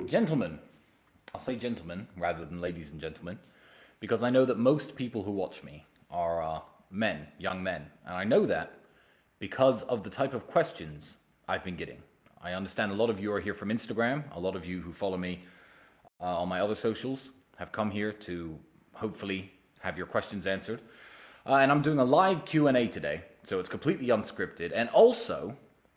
Gentlemen, I'll say gentlemen rather than ladies and gentlemen, because I know that most people who watch me are men, young men. And I know that because of the type of questions I've been getting. I understand a lot of you are here from Instagram. A lot of you who follow me on my other socials have come here to hopefully have your questions answered. And I'm doing a live Q&A today, so it's completely unscripted. And also,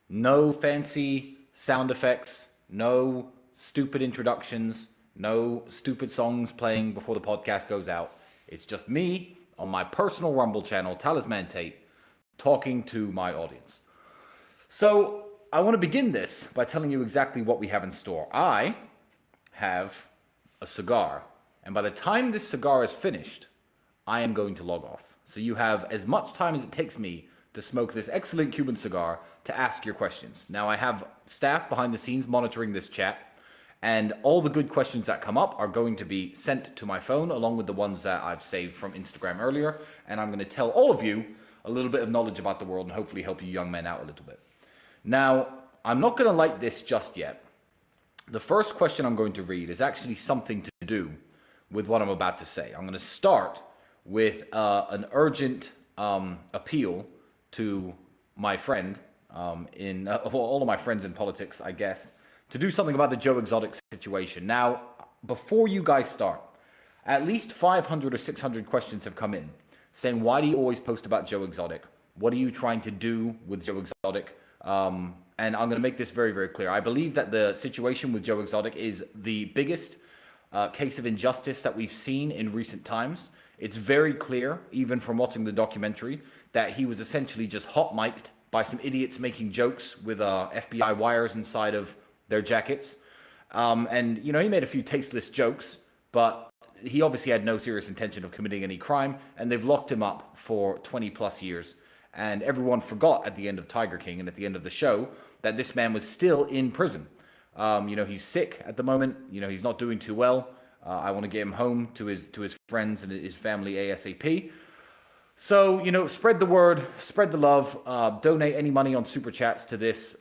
no fancy sound effects, no stupid introductions, no stupid songs playing before the podcast goes out. It's just me on my personal Rumble channel, Talisman Tate, talking to my audience. So I want to begin this by telling you exactly what we have in store. I have a cigar, and by the time this cigar is finished, I am going to log off. So you have as much time as it takes me to smoke this excellent Cuban cigar to ask your questions. Now I have staff behind the scenes monitoring this chat, and all the good questions that come up are going to be sent to my phone along with the ones that I've saved from Instagram earlier. And I'm going to tell all of you a little bit of knowledge about the world and hopefully help you young men out a little bit. Now, I'm not going to light this just yet. The first question I'm going to read is actually something to do with what I'm about to say. I'm going to start with an urgent appeal to my friend, all of my friends in politics, I guess, to do something about the Joe Exotic situation. Now, before you guys start, at least 500 or 600 questions have come in saying, why do you always post about Joe Exotic? What are you trying to do with Joe Exotic? And I'm going to make this very, very clear. I believe that the situation with Joe Exotic is the biggest case of injustice that we've seen in recent times. It's very clear, even from watching the documentary, that he was essentially just hot-mic'd by some idiots making jokes with FBI wires inside of their jackets. And, you know, he made a few tasteless jokes, but he obviously had no serious intention of committing any crime, and they've locked him up for 20 plus years. And everyone forgot at the end of Tiger King and at the end of the show that this man was still in prison. You know, he's sick at the moment. You know, he's not doing too well. I want to get him home to his friends and his family ASAP. So, you know, spread the word, spread the love, donate any money on Super Chats to this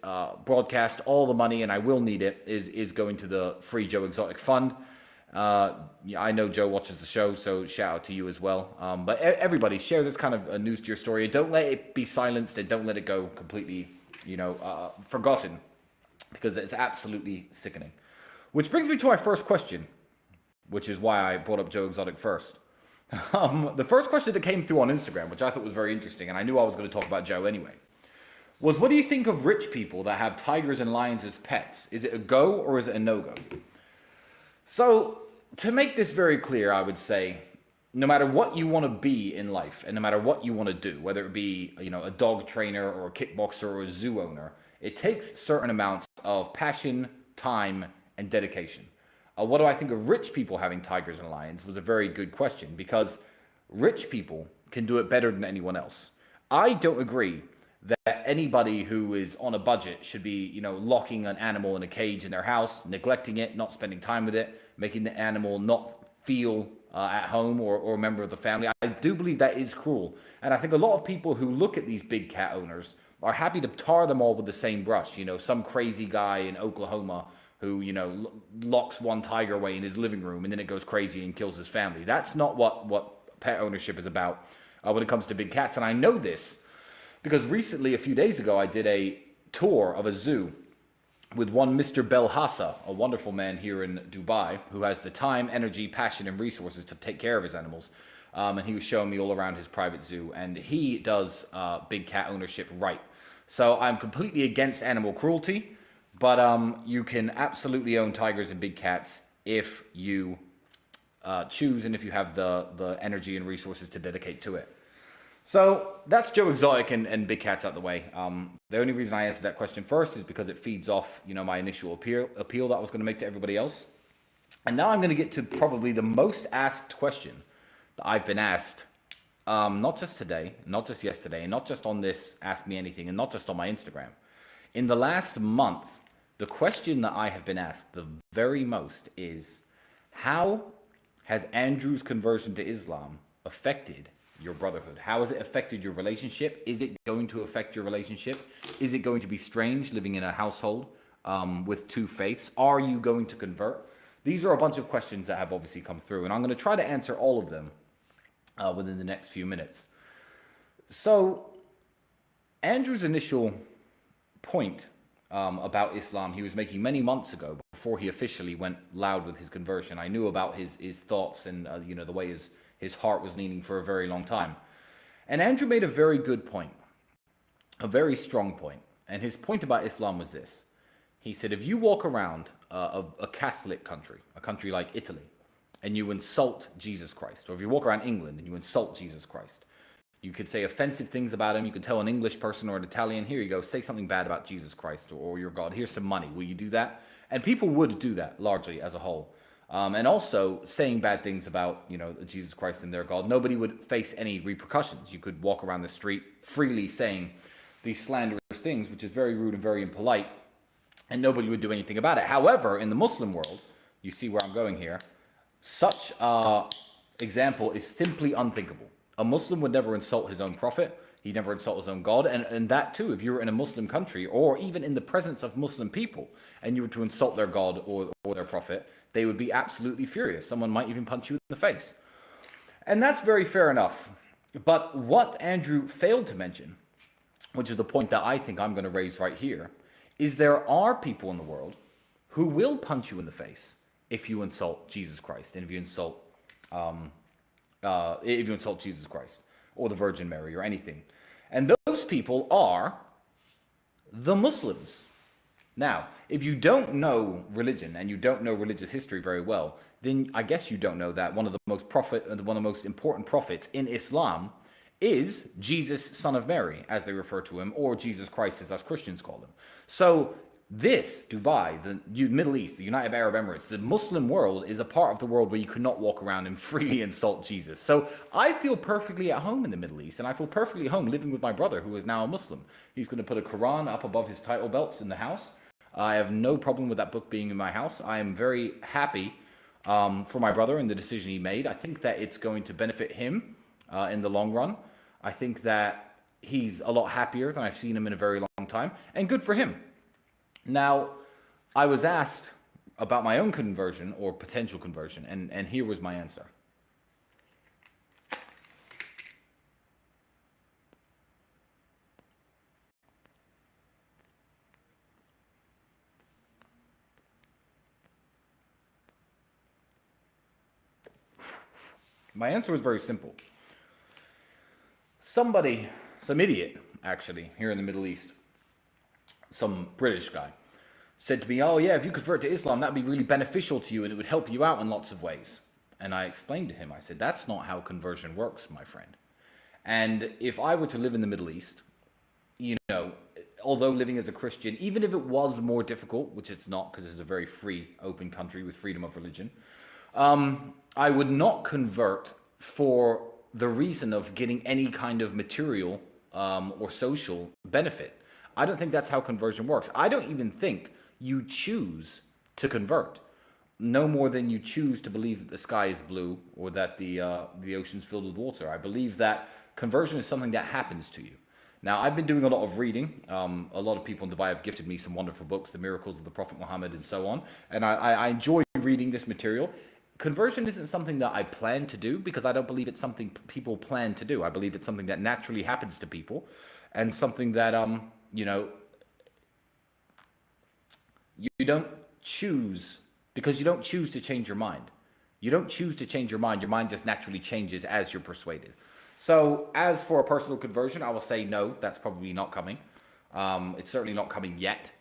broadcast. All the money, and I will need it, is going to the Free Joe Exotic Fund. I know Joe watches the show, so shout out to you as well. But everybody, share this kind of news to your story. Don't let it be silenced, and don't let it go completely, you know, forgotten, because it's absolutely sickening. Which brings me to my first question, which is why I brought up Joe Exotic first. The first question that came through on Instagram, which I thought was very interesting, and I knew I was going to talk about Joe anyway, was, what do you think of rich people that have tigers and lions as pets? Is it a go or is it a no-go? So, to make this very clear, I would say, no matter what you want to be in life, and no matter what you want to do, whether it be, you know, a dog trainer or a kickboxer or a zoo owner, it takes certain amounts of passion, time, and dedication. What do I think of rich people having tigers and lions was a very good question, because rich people can do it better than anyone else. I don't agree that anybody who is on a budget should be, you know, locking an animal in a cage in their house, neglecting it, not spending time with it, making the animal not feel at home or a member of the family. I do believe that is cruel. And I think a lot of people who look at these big cat owners are happy to tar them all with the same brush. You know, some crazy guy in Oklahoma who, you know, locks one tiger away in his living room and then it goes crazy and kills his family. That's not what pet ownership is about when it comes to big cats. And I know this because recently, a few days ago, I did a tour of a zoo with one Mr. Belhassa, a wonderful man here in Dubai who has the time, energy, passion, and resources to take care of his animals. And he was showing me all around his private zoo, and he does big cat ownership right. So I'm completely against animal cruelty, but you can absolutely own tigers and big cats if you choose and if you have the energy and resources to dedicate to it. So that's Joe Exotic and big cats out the way. The only reason I answered that question first is because it feeds off, you know, my initial appeal that I was going to make to everybody else. And now I'm going to get to probably the most asked question that I've been asked, not just today, not just yesterday, and not just on this Ask Me Anything, and not just on my Instagram. In the last month, the question that I have been asked the very most is, how has Andrew's conversion to Islam affected your brotherhood? How has it affected your relationship? Is it going to affect your relationship? Is it going to be strange living in a household with two faiths? Are you going to convert? These are a bunch of questions that have obviously come through, and I'm going to try to answer all of them within the next few minutes. So, Andrew's initial point about Islam he was making many months ago, before he officially went loud with his conversion. I knew about his thoughts and the way his heart was leaning for a very long time. And Andrew made a very good point, a very strong point. And his point about Islam was this. He said, if you walk around a Catholic country, a country like Italy, and you insult Jesus Christ, or if you walk around England and you insult Jesus Christ, you could say offensive things about him. You could tell an English person or an Italian, here you go, say something bad about Jesus Christ or your God. Here's some money. Will you do that? And people would do that largely as a whole. And also saying bad things about, Jesus Christ and their God. Nobody would face any repercussions. You could walk around the street freely saying these slanderous things, which is very rude and very impolite, and nobody would do anything about it. However, in the Muslim world, you see where I'm going here, such example is simply unthinkable. A Muslim would never insult his own prophet. He'd never insult his own God. And that too, if you were in a Muslim country or even in the presence of Muslim people and you were to insult their God or their prophet, they would be absolutely furious. Someone might even punch you in the face. And that's very fair enough. But what Andrew failed to mention, which is a point that I think I'm going to raise right here, is there are people in the world who will punch you in the face if you insult Jesus Christ and if you insult Jesus Christ or the Virgin Mary or anything. And those people are the Muslims. Now, if you don't know religion and you don't know religious history very well, then I guess you don't know that one of the most important prophets in Islam is Jesus, son of Mary, as they refer to him, or Jesus Christ, as us Christians call him. So this, Dubai, the Middle East, the United Arab Emirates, the Muslim world is a part of the world where you could not walk around and freely insult Jesus. So I feel perfectly at home in the Middle East, and I feel perfectly at home living with my brother, who is now a Muslim. He's going to put a Quran up above his title belts in the house. I have no problem with that book being in my house. I am very happy for my brother and the decision he made. I think that it's going to benefit him in the long run. I think that he's a lot happier than I've seen him in a very long time, and good for him. Now, I was asked about my own conversion or potential conversion, and here was my answer. My answer was very simple. Some idiot, actually, here in the Middle East, some British guy, said to me, oh yeah, if you convert to Islam, that'd be really beneficial to you and it would help you out in lots of ways. And I explained to him, I said, that's not how conversion works, my friend. And if I were to live in the Middle East, although living as a Christian, even if it was more difficult, which it's not because it's a very free, open country with freedom of religion, I would not convert for the reason of getting any kind of material or social benefit. I don't think that's how conversion works. I don't even think you choose to convert, no more than you choose to believe that the sky is blue or that the ocean's filled with water. I believe that conversion is something that happens to you. Now, I've been doing a lot of reading. A lot of people in Dubai have gifted me some wonderful books, The Miracles of the Prophet Muhammad and so on. And I enjoy reading this material. Conversion isn't something that I plan to do because I don't believe it's something people plan to do. I believe it's something that naturally happens to people and something that, you don't choose, because you don't choose to change your mind. You don't choose to change your mind. Your mind just naturally changes as you're persuaded. So as for a personal conversion, I will say no, that's probably not coming. It's certainly not coming yet.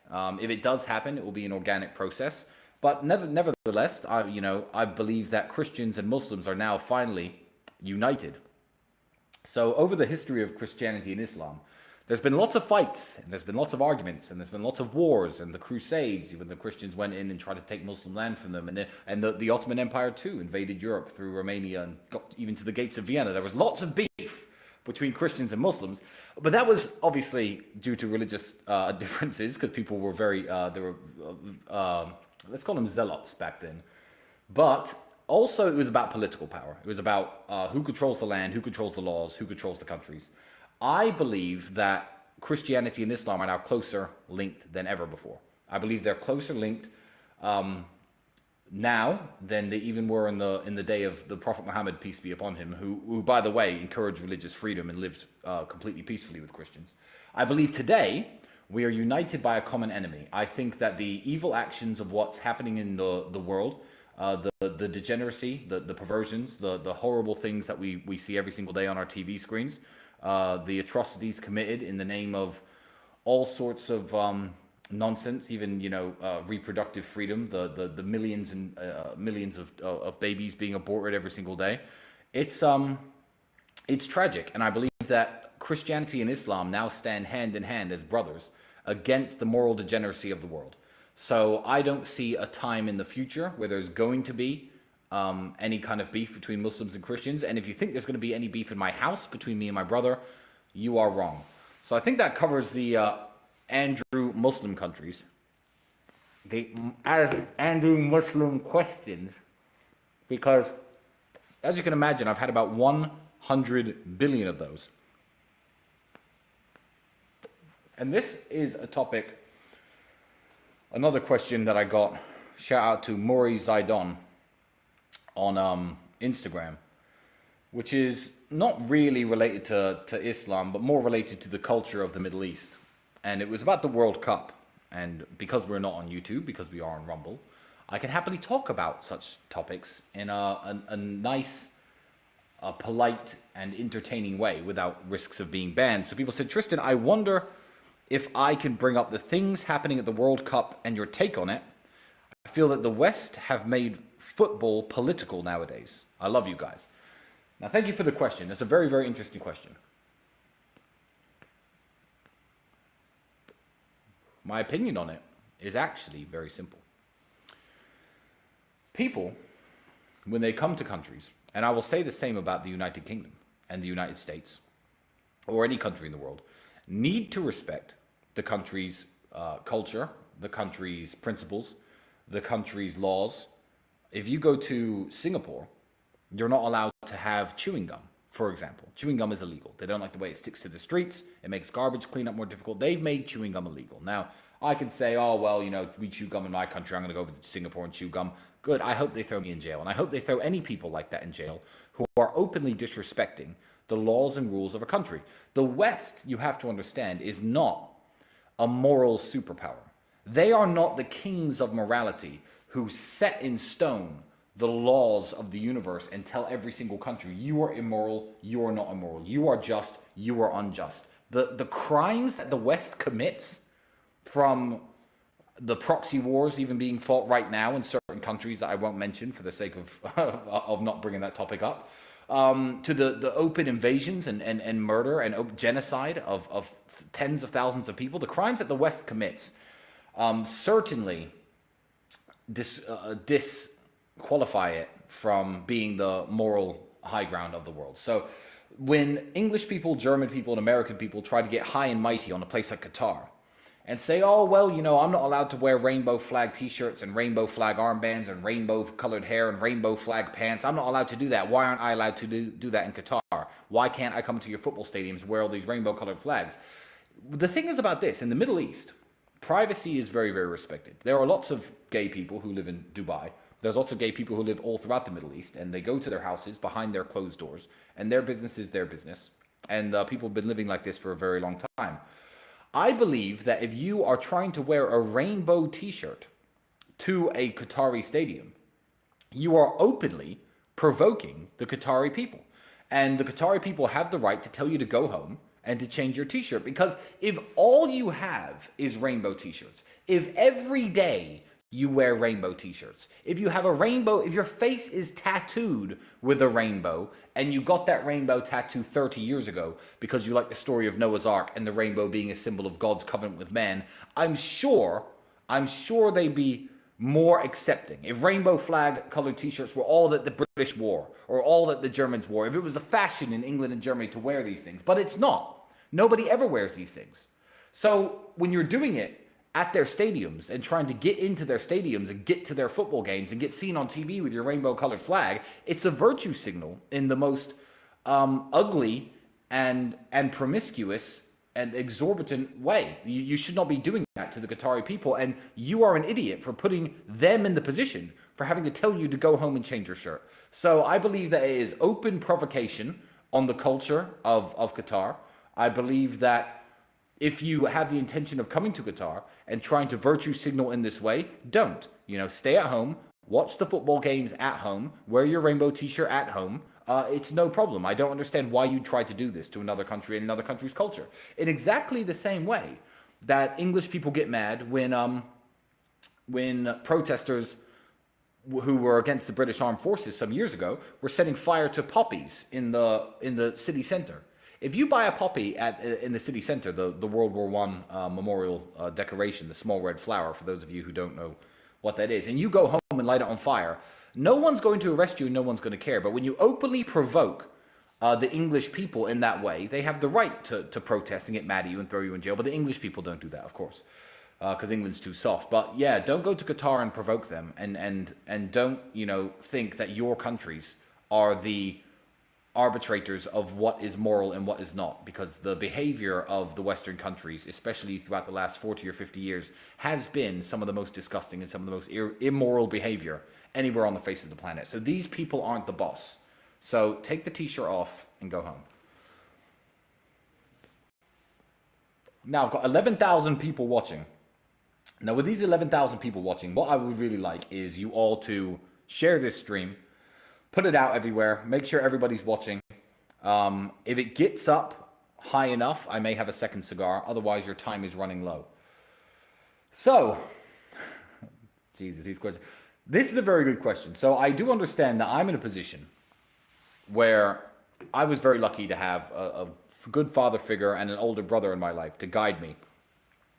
If it does happen, it will be an organic process. But nevertheless, I believe that Christians and Muslims are now finally united. So over the history of Christianity and Islam, there's been lots of fights, and there's been lots of arguments, and there's been lots of wars, and the Crusades, when the Christians went in and tried to take Muslim land from them, and the Ottoman Empire too invaded Europe through Romania and got even to the gates of Vienna. There was lots of beef between Christians and Muslims, but that was obviously due to religious differences, because people were let's call them zealots back then. But also it was about political power. It was about who controls the land, who controls the laws, who controls the countries. I believe that Christianity and Islam are now closer linked than ever before. I believe they're closer linked now than they even were in the day of the Prophet Muhammad, peace be upon him, who by the way encouraged religious freedom and lived completely peacefully with Christians. I believe today we are united by a common enemy. I think that the evil actions of what's happening in the world, the degeneracy, the perversions, the horrible things that we see every single day on our TV screens, the atrocities committed in the name of all sorts of nonsense, even reproductive freedom, the millions and millions of babies being aborted every single day. It's tragic, and I believe that Christianity and Islam now stand hand in hand as brothers against the moral degeneracy of the world. So I don't see a time in the future where there's going to be any kind of beef between Muslims and Christians. And if you think there's going to be any beef in my house between me and my brother, you are wrong. So I think that covers the Andrew Muslim countries. The Andrew Muslim questions, because as you can imagine, I've had about 100 billion of those. And this is a topic, another question that I got. Shout out to Maury Zaidon on Instagram, which is not really related to Islam, but more related to the culture of the Middle East. And it was about the World Cup. And because we're not on YouTube, because we are on Rumble, I can happily talk about such topics in a nice, polite, and entertaining way without risks of being banned. So people said, Tristan, I wonder if I can bring up the things happening at the World Cup and your take on it. I feel that the West have made football political nowadays. I love you guys. Now, thank you for the question. It's a very, very interesting question. My opinion on it is actually very simple. People, when they come to countries, and I will say the same about the United Kingdom and the United States, or any country in the world, need to respect the country's culture, the country's principles, the country's laws. If you go to Singapore, you're not allowed to have chewing gum, for example. Chewing gum is illegal. They don't like the way it sticks to the streets. It makes garbage cleanup more difficult. They've made chewing gum illegal. Now, I can say, oh, well, we chew gum in my country. I'm going to go over to Singapore and chew gum. Good. I hope they throw me in jail. And I hope they throw any people like that in jail who are openly disrespecting the laws and rules of a country. The West, you have to understand, is not a moral superpower. They are not the kings of morality who set in stone the laws of the universe and tell every single country, you are immoral, you are not immoral, you are just, you are unjust. The crimes that the West commits, from the proxy wars even being fought right now in certain countries that I won't mention for the sake of not bringing that topic up, to the open invasions and murder and genocide of tens of thousands of people, the crimes that the West commits certainly disqualify it from being the moral high ground of the world. So when English people, German people, and American people try to get high and mighty on a place like Qatar and say, oh, well, I'm not allowed to wear rainbow flag t-shirts and rainbow flag armbands and rainbow colored hair and rainbow flag pants. I'm not allowed to do that. Why aren't I allowed to do that in Qatar? Why can't I come to your football stadiums and wear all these rainbow colored flags? The thing is about this, in the Middle East, privacy is very, very respected. There are lots of gay people who live in Dubai. There's lots of gay people who live all throughout the Middle East, and they go to their houses behind their closed doors, and their business is their business. And people have been living like this for a very long time. I believe that if you are trying to wear a rainbow t-shirt to a Qatari stadium, you are openly provoking the Qatari people. And the Qatari people have the right to tell you to go home and to change your t-shirt. Because if all you have is rainbow t-shirts, if every day you wear rainbow t-shirts, if you have a rainbow, if your face is tattooed with a rainbow, and you got that rainbow tattoo 30 years ago because you like the story of Noah's Ark and the rainbow being a symbol of God's covenant with man, I'm sure they'd be more accepting. If rainbow flag colored t-shirts were all that the British wore, or all that the Germans wore, if it was the fashion in England and Germany to wear these things, but it's not. Nobody ever wears these things. So when you're doing it at their stadiums and trying to get into their stadiums and get to their football games and get seen on TV with your rainbow colored flag, it's a virtue signal in the most ugly and promiscuous an exorbitant way. You should not be doing that to the Qatari people, and you are an idiot for putting them in the position for having to tell you to go home and change your shirt. So I believe that it is open provocation on the culture of Qatar. I believe that if you have the intention of coming to Qatar and trying to virtue signal in this way, don't. Stay at home, watch the football games at home, wear your rainbow t-shirt at home. It's no problem. I don't understand why you try to do this to another country and another country's culture. In exactly the same way that English people get mad when protesters who were against the British Armed Forces some years ago were setting fire to poppies in the city center. If you buy a poppy in the city center, the World War One memorial decoration, the small red flower, for those of you who don't know what that is, and you go home and light it on fire, no one's going to arrest you and no one's going to care. But when you openly provoke the English people in that way, they have the right to protest and get mad at you and throw you in jail. But the English people don't do that, of course, because England's too soft. But yeah, don't go to Qatar and provoke them, and don't think that your countries are the arbitrators of what is moral and what is not, because the behavior of the Western countries, especially throughout the last 40 or 50 years, has been some of the most disgusting and some of the most immoral behavior anywhere on the face of the planet. So these people aren't the boss. So take the t-shirt off and go home. Now I've got 11,000 people watching. Now with these 11,000 people watching, what I would really like is you all to share this stream, put it out everywhere, make sure everybody's watching. If it gets up high enough, I may have a second cigar. Otherwise, your time is running low. So, Jesus, these questions. This is a very good question. So I do understand that I'm in a position where I was very lucky to have a good father figure and an older brother in my life to guide me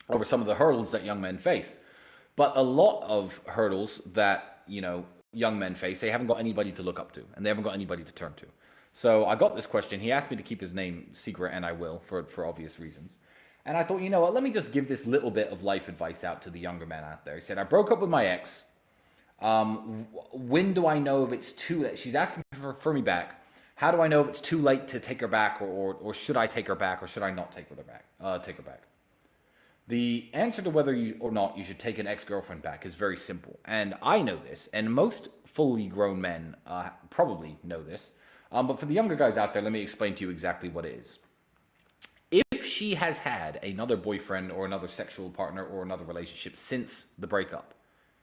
over some of the hurdles that young men face. But a lot of hurdles that, young men face, they haven't got anybody to look up to, and they haven't got anybody to turn to. So I got this question. He asked me to keep his name secret, and I will, for obvious reasons. And I thought, you know what, let me just give this little bit of life advice out to the younger men out there. He said, I broke up with my ex. When do I know if it's too late? She's asking for me back. How do I know if it's too late to take her back, or should I take her back, or should I not take her back? The answer to whether you or not you should take an ex-girlfriend back is very simple. And I know this, and most fully grown men probably know this. But for the younger guys out there, let me explain to you exactly what it is. If she has had another boyfriend or another sexual partner or another relationship since the breakup,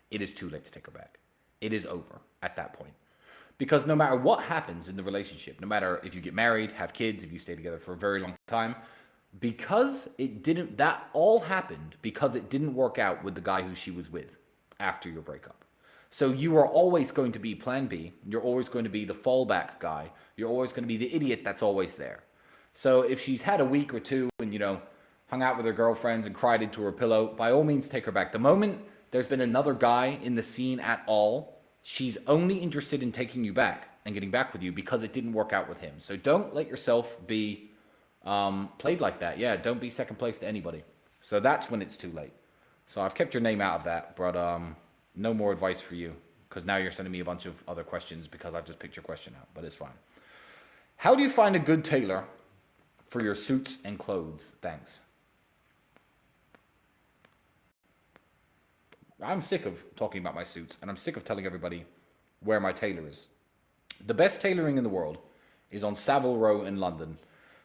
it is too late to take her back. It is over at that point. Because no matter what happens in the relationship, no matter if you get married, have kids, if you stay together for a very long time, because that all happened because it didn't work out with the guy who she was with after your breakup. So you are always going to be plan B. You're always going to be the fallback guy. You're always going to be the idiot that's always there. So if she's had a week or two and, hung out with her girlfriends and cried into her pillow, by all means, take her back. The moment there's been another guy in the scene at all, she's only interested in taking you back and getting back with you because it didn't work out with him. So don't let yourself be played like that. Yeah, don't be second place to anybody. So that's when it's too late. So I've kept your name out of that, but no more advice for you, because now you're sending me a bunch of other questions because I've just picked your question out, but it's fine. How do you find a good tailor for your suits and clothes? Thanks. I'm sick of talking about my suits, and I'm sick of telling everybody where my tailor is. The best tailoring in the world is on Savile Row in London.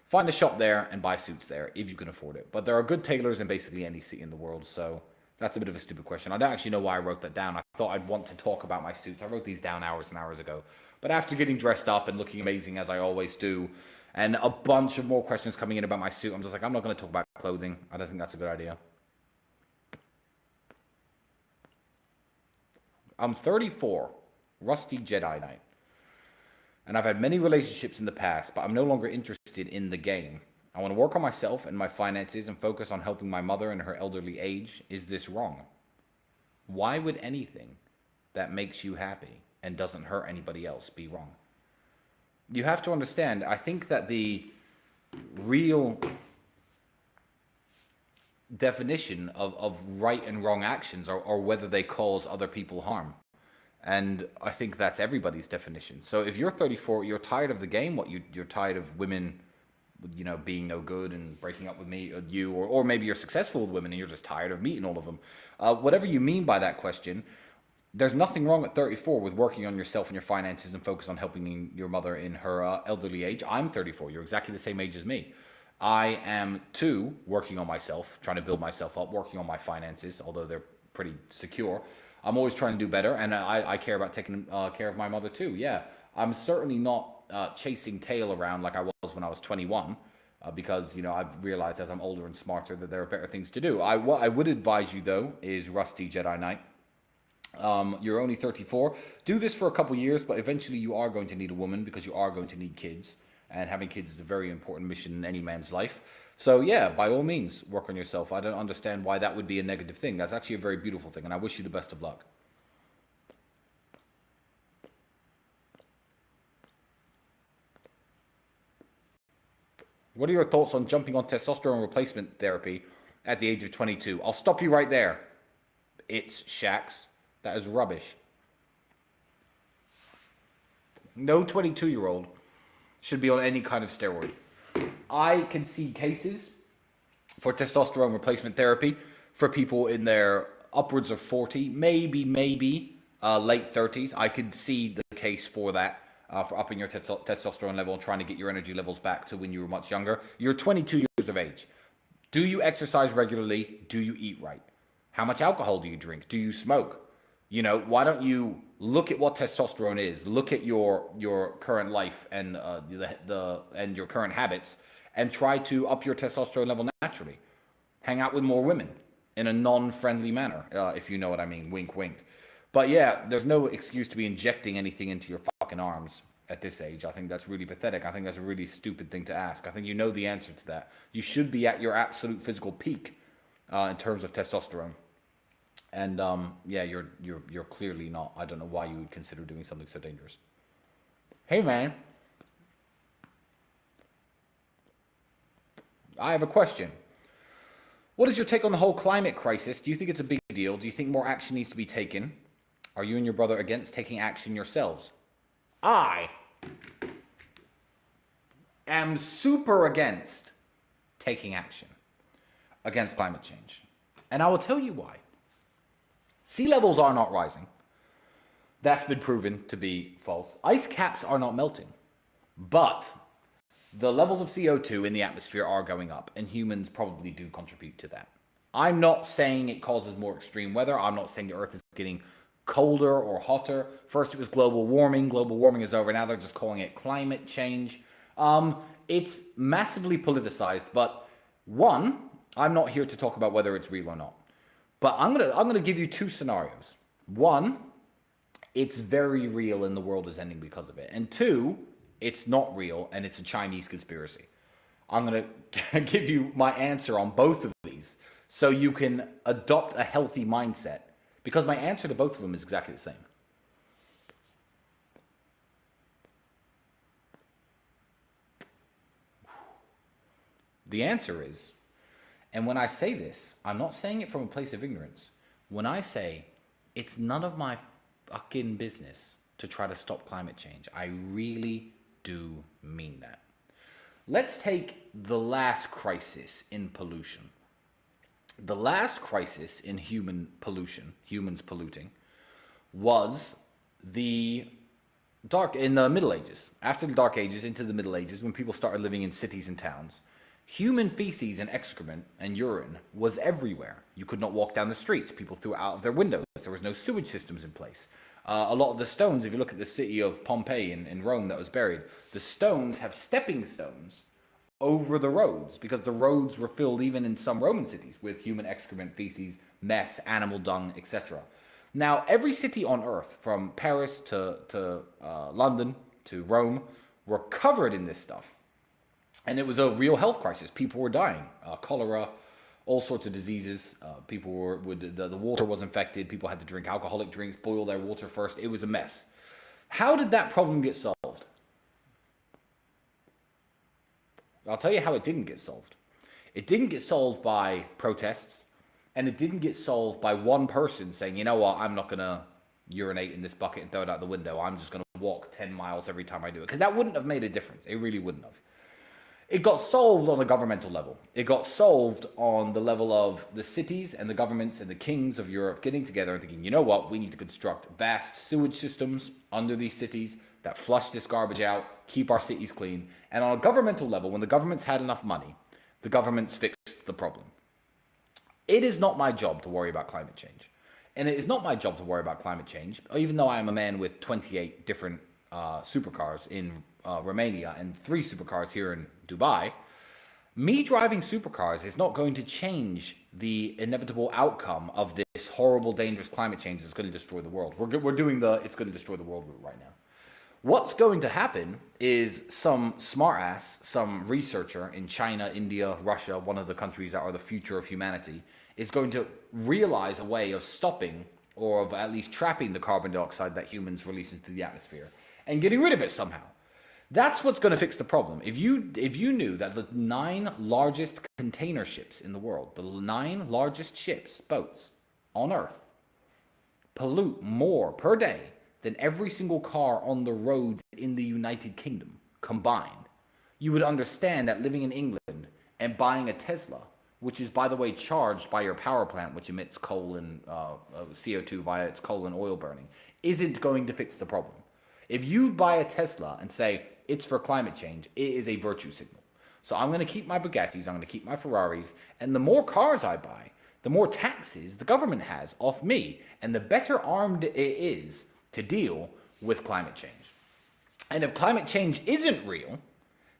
Find a shop there and buy suits there if you can afford it. But there are good tailors in basically any city in the world, so that's a bit of a stupid question. I don't actually know why I wrote that down. I thought I'd want to talk about my suits. I wrote these down hours and hours ago. But after getting dressed up and looking amazing as I always do, and a bunch of more questions coming in about my suit, I'm just like, I'm not going to talk about clothing. I don't think that's a good idea. I'm 34, rusty Jedi Knight. And I've had many relationships in the past, but I'm no longer interested in the game. I want to work on myself and my finances and focus on helping my mother in her elderly age. Is this wrong? Why would anything that makes you happy and doesn't hurt anybody else be wrong? You have to understand, I think that the real definition of right and wrong actions are whether they cause other people harm. And I think that's everybody's definition. So if you're 34, you're tired of the game, you're tired of women being no good and breaking up with me, or maybe you're successful with women and you're just tired of meeting all of them. Whatever you mean by that question, there's nothing wrong at 34 with working on yourself and your finances and focus on helping your mother in her elderly age. I'm 34. You're exactly the same age as me. I am too working on myself, trying to build myself up, working on my finances, although they're pretty secure. I'm always trying to do better, and I care about taking care of my mother too. Yeah, I'm certainly not chasing tail around like I was when I was 21, because I've realized as I'm older and smarter that there are better things to do. What I would advise you though is Rusty Jedi Knight. You're only 34. Do this for a couple years, but eventually you are going to need a woman because you are going to need kids. And having kids is a very important mission in any man's life. So yeah, by all means, work on yourself. I don't understand why that would be a negative thing. That's actually a very beautiful thing, and I wish you the best of luck. What are your thoughts on jumping on testosterone replacement therapy at the age of 22? I'll stop you right there. It's Shax. That is rubbish. No 22-year-old should be on any kind of steroid. I can see cases for testosterone replacement therapy for people in their upwards of 40, maybe late 30s. I could see the case for that, for upping your testosterone level and trying to get your energy levels back to when you were much younger. You're 22 years of age. Do you exercise regularly? Do you eat right? How much alcohol do you drink? Do you smoke? Why don't you look at what testosterone is? Look at your current life and and your current habits, and try to up your testosterone level naturally. Hang out with more women in a non-friendly manner, if you know what I mean. Wink, wink. But yeah, there's no excuse to be injecting anything into your fucking arms at this age. I think that's really pathetic. I think that's a really stupid thing to ask. I think you know the answer to that. You should be at your absolute physical peak in terms of testosterone. And yeah, you're clearly not. I don't know why you would consider doing something so dangerous. Hey man, I have a question. What is your take on the whole climate crisis? Do you think it's a big deal? Do you think more action needs to be taken? Are you and your brother against taking action yourselves? I am super against taking action against climate change. And I will tell you why. Sea levels are not rising. That's been proven to be false. Ice caps are not melting. But the levels of CO2 in the atmosphere are going up, and humans probably do contribute to that. I'm not saying it causes more extreme weather. I'm not saying the Earth is getting colder or hotter. First it was global warming. Global warming is over. Now they're just calling it climate change. It's massively politicized, but one, I'm not here to talk about whether it's real or not. But I'm gonna give you two scenarios. One, it's very real and the world is ending because of it. And two, it's not real and it's a Chinese conspiracy. I'm gonna give you my answer on both of these so you can adopt a healthy mindset, because my answer to both of them is exactly the same. The answer is, and when I say this, I'm not saying it from a place of ignorance. When I say it's none of my fucking business to try to stop climate change, I really do mean that. Let's take the last crisis in pollution. The last crisis in human pollution, humans polluting, was in the Middle Ages. After the Dark Ages, into the Middle Ages, when people started living in cities and towns, human feces and excrement and urine was everywhere. You could not walk down the streets. People threw it out of their windows. There was no sewage systems in place. A lot of the stones, if you look at the city of Pompeii in Rome that was buried, the stones have stepping stones over the roads, because the roads were filled, even in some Roman cities, with human excrement, feces, mess, animal dung, etc. Now, every city on earth, from Paris to London to Rome, were covered in this stuff. And it was a real health crisis. People were dying. Cholera, all sorts of diseases. The water was infected. People had to drink alcoholic drinks, boil their water first. It was a mess. How did that problem get solved? I'll tell you how it didn't get solved. It didn't get solved by protests, and it didn't get solved by one person saying, you know what, I'm not going to urinate in this bucket and throw it out the window. I'm just going to walk 10 miles every time I do it. Because that wouldn't have made a difference. It really wouldn't have. It got solved on a governmental level. It got solved on the level of the cities and the governments and the kings of Europe getting together and thinking, you know what, we need to construct vast sewage systems under these cities that flush this garbage out, keep our cities clean. And on a governmental level, when the governments had enough money, the governments fixed the problem. It is not my job to worry about climate change. And it is not my job to worry about climate change, even though I am a man with 28 different supercars in Romania and 3 supercars here in Dubai. Me driving supercars is not going to change the inevitable outcome of this horrible, dangerous climate change that's going to destroy the world. We're doing the it's going to destroy the world route right now. What's going to happen is some smartass, some researcher in China, India, Russia, one of the countries that are the future of humanity, is going to realize a way of stopping or of at least trapping the carbon dioxide that humans release into the atmosphere and getting rid of it somehow. That's what's going to fix the problem. If you knew that the 9 largest container ships in the world, the 9 largest ships, boats on Earth, pollute more per day than every single car on the roads in the United Kingdom combined, you would understand that living in England and buying a Tesla, which is, by the way, charged by your power plant, which emits coal and CO2 via its coal and oil burning, isn't going to fix the problem. If you buy a Tesla and say it's for climate change, it is a virtue signal. So I'm going to keep my Bugattis, I'm going to keep my Ferraris, and the more cars I buy, the more taxes the government has off me, and the better armed it is to deal with climate change. And if climate change isn't real,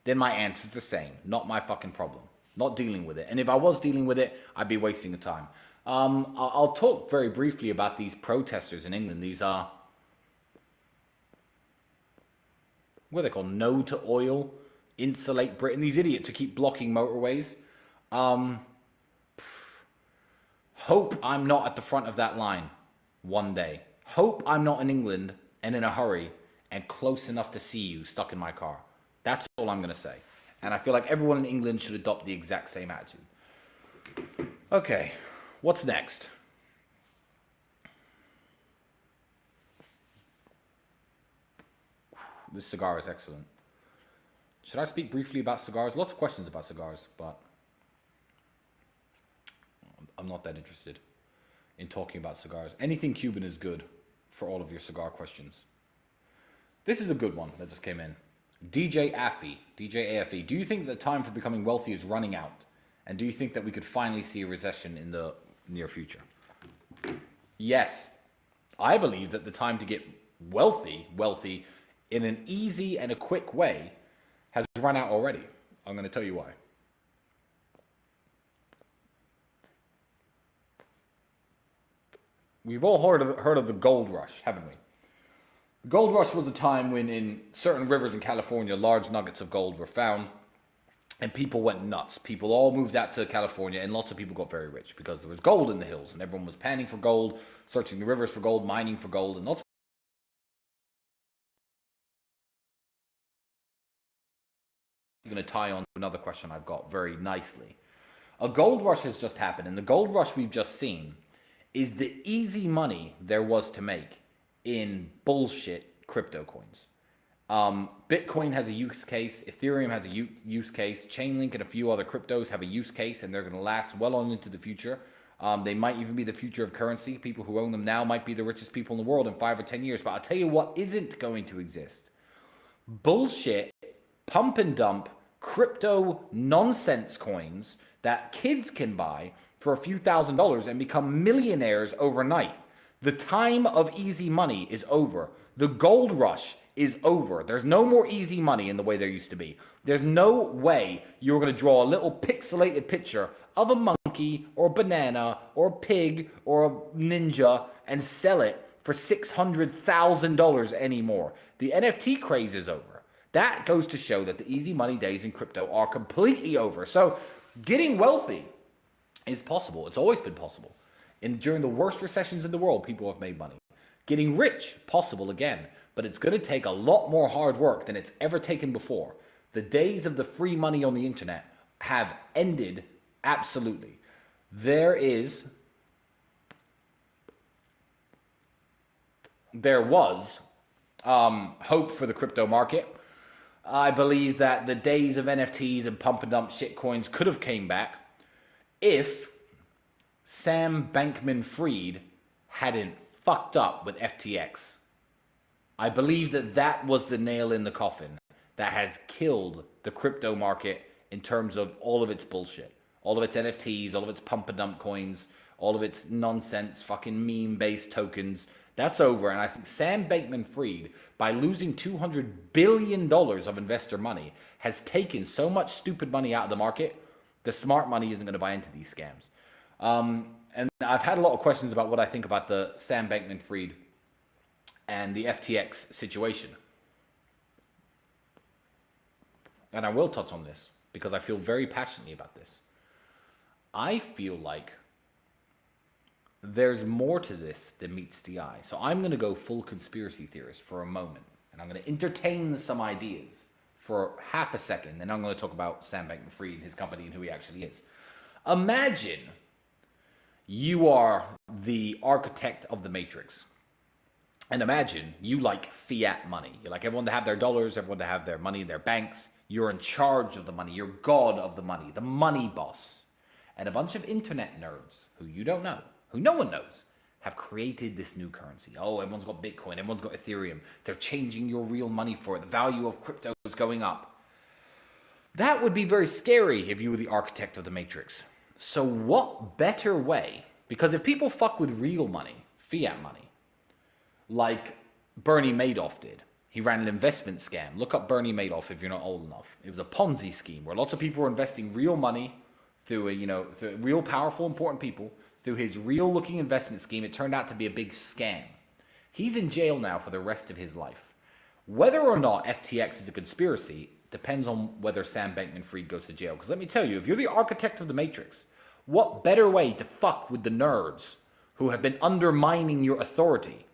then my answer's the same. Not my fucking problem. Not dealing with it. And if I was dealing with it, I'd be wasting the time. I'll talk very briefly about these protesters in England. These are, what are they called? No to oil, insulate Britain. These idiots who keep blocking motorways. Hope I'm not at the front of that line one day. Hope I'm not in England and in a hurry and close enough to see you stuck in my car. That's all I'm going to say. And I feel like everyone in England should adopt the exact same attitude. Okay, what's next? This cigar is excellent. Should I speak briefly about cigars? Lots of questions about cigars, but I'm not that interested in talking about cigars. Anything Cuban is good for all of your cigar questions. This is a good one that just came in. DJ AFE, do you think the time for becoming wealthy is running out? And do you think that we could finally see a recession in the near future? Yes. I believe that the time to get wealthy in an easy and a quick way has run out already. I'm going to tell you why. We've all heard of the gold rush, haven't we? The gold rush was a time when in certain rivers in California, large nuggets of gold were found and people went nuts. People all moved out to California and lots of people got very rich because there was gold in the hills and everyone was panning for gold, searching the rivers for gold, mining for gold, and lots of I'm going to tie on to another question I've got very nicely. A gold rush has just happened, and the gold rush we've just seen is the easy money there was to make in bullshit crypto coins. Bitcoin has a use case, Ethereum has a use case, Chainlink and a few other cryptos have a use case, and they're going to last well on into the future. They might even be the future of currency. People who own them now might be the richest people in the world in 5 or 10 years. But I'll tell you what isn't going to exist. Bullshit, pump and dump, crypto nonsense coins that kids can buy for a few $1,000s and become millionaires overnight. The time of easy money is over. The gold rush is over. There's no more easy money in the way there used to be. There's no way you're going to draw a little pixelated picture of a monkey or a banana or a pig or a ninja and sell it for $600,000 anymore. The NFT craze is over. That goes to show that the easy money days in crypto are completely over. So getting wealthy is possible. It's always been possible. And during the worst recessions in the world, people have made money. Getting rich, possible again. But it's going to take a lot more hard work than it's ever taken before. The days of the free money on the internet have ended absolutely. There was hope for the crypto market. I believe that the days of NFTs and pump and dump shitcoins could have came back if Sam Bankman-Fried hadn't fucked up with FTX. I believe that that was the nail in the coffin that has killed the crypto market in terms of all of its bullshit. All of its NFTs, all of its pump and dump coins, all of its nonsense fucking meme-based tokens. That's over. And I think Sam Bankman-Fried, by losing $200 billion of investor money, has taken so much stupid money out of the market, the smart money isn't going to buy into these scams. And I've had a lot of questions about what I think about the Sam Bankman-Fried and the FTX situation. And I will touch on this because I feel very passionately about this. I feel like there's more to this than meets the eye. So I'm going to go full conspiracy theorist for a moment. And I'm going to entertain some ideas for half a second. Then I'm going to talk about Sam Bankman-Fried and his company and who he actually is. Imagine you are the architect of the Matrix. And imagine you like fiat money. You like everyone to have their dollars, everyone to have their money in their banks. You're in charge of the money. You're God of the money, the money boss. And a bunch of internet nerds who you don't know, who no one knows, have created this new currency. Oh, everyone's got Bitcoin, everyone's got Ethereum. They're changing your real money for it. The value of crypto is going up. That would be very scary if you were the architect of the Matrix. So what better way? Because if people fuck with real money, fiat money, like Bernie Madoff did, he ran an investment scam. Look up Bernie Madoff if you're not old enough. It was a Ponzi scheme where lots of people were investing real money through through real powerful, important people, through his real looking investment scheme. It turned out to be a big scam. He's in jail now for the rest of his life. Whether or not FTX is a conspiracy depends on whether Sam Bankman-Fried goes to jail. Because let me tell you, if you're the architect of the Matrix, what better way to fuck with the nerds who have been undermining your authority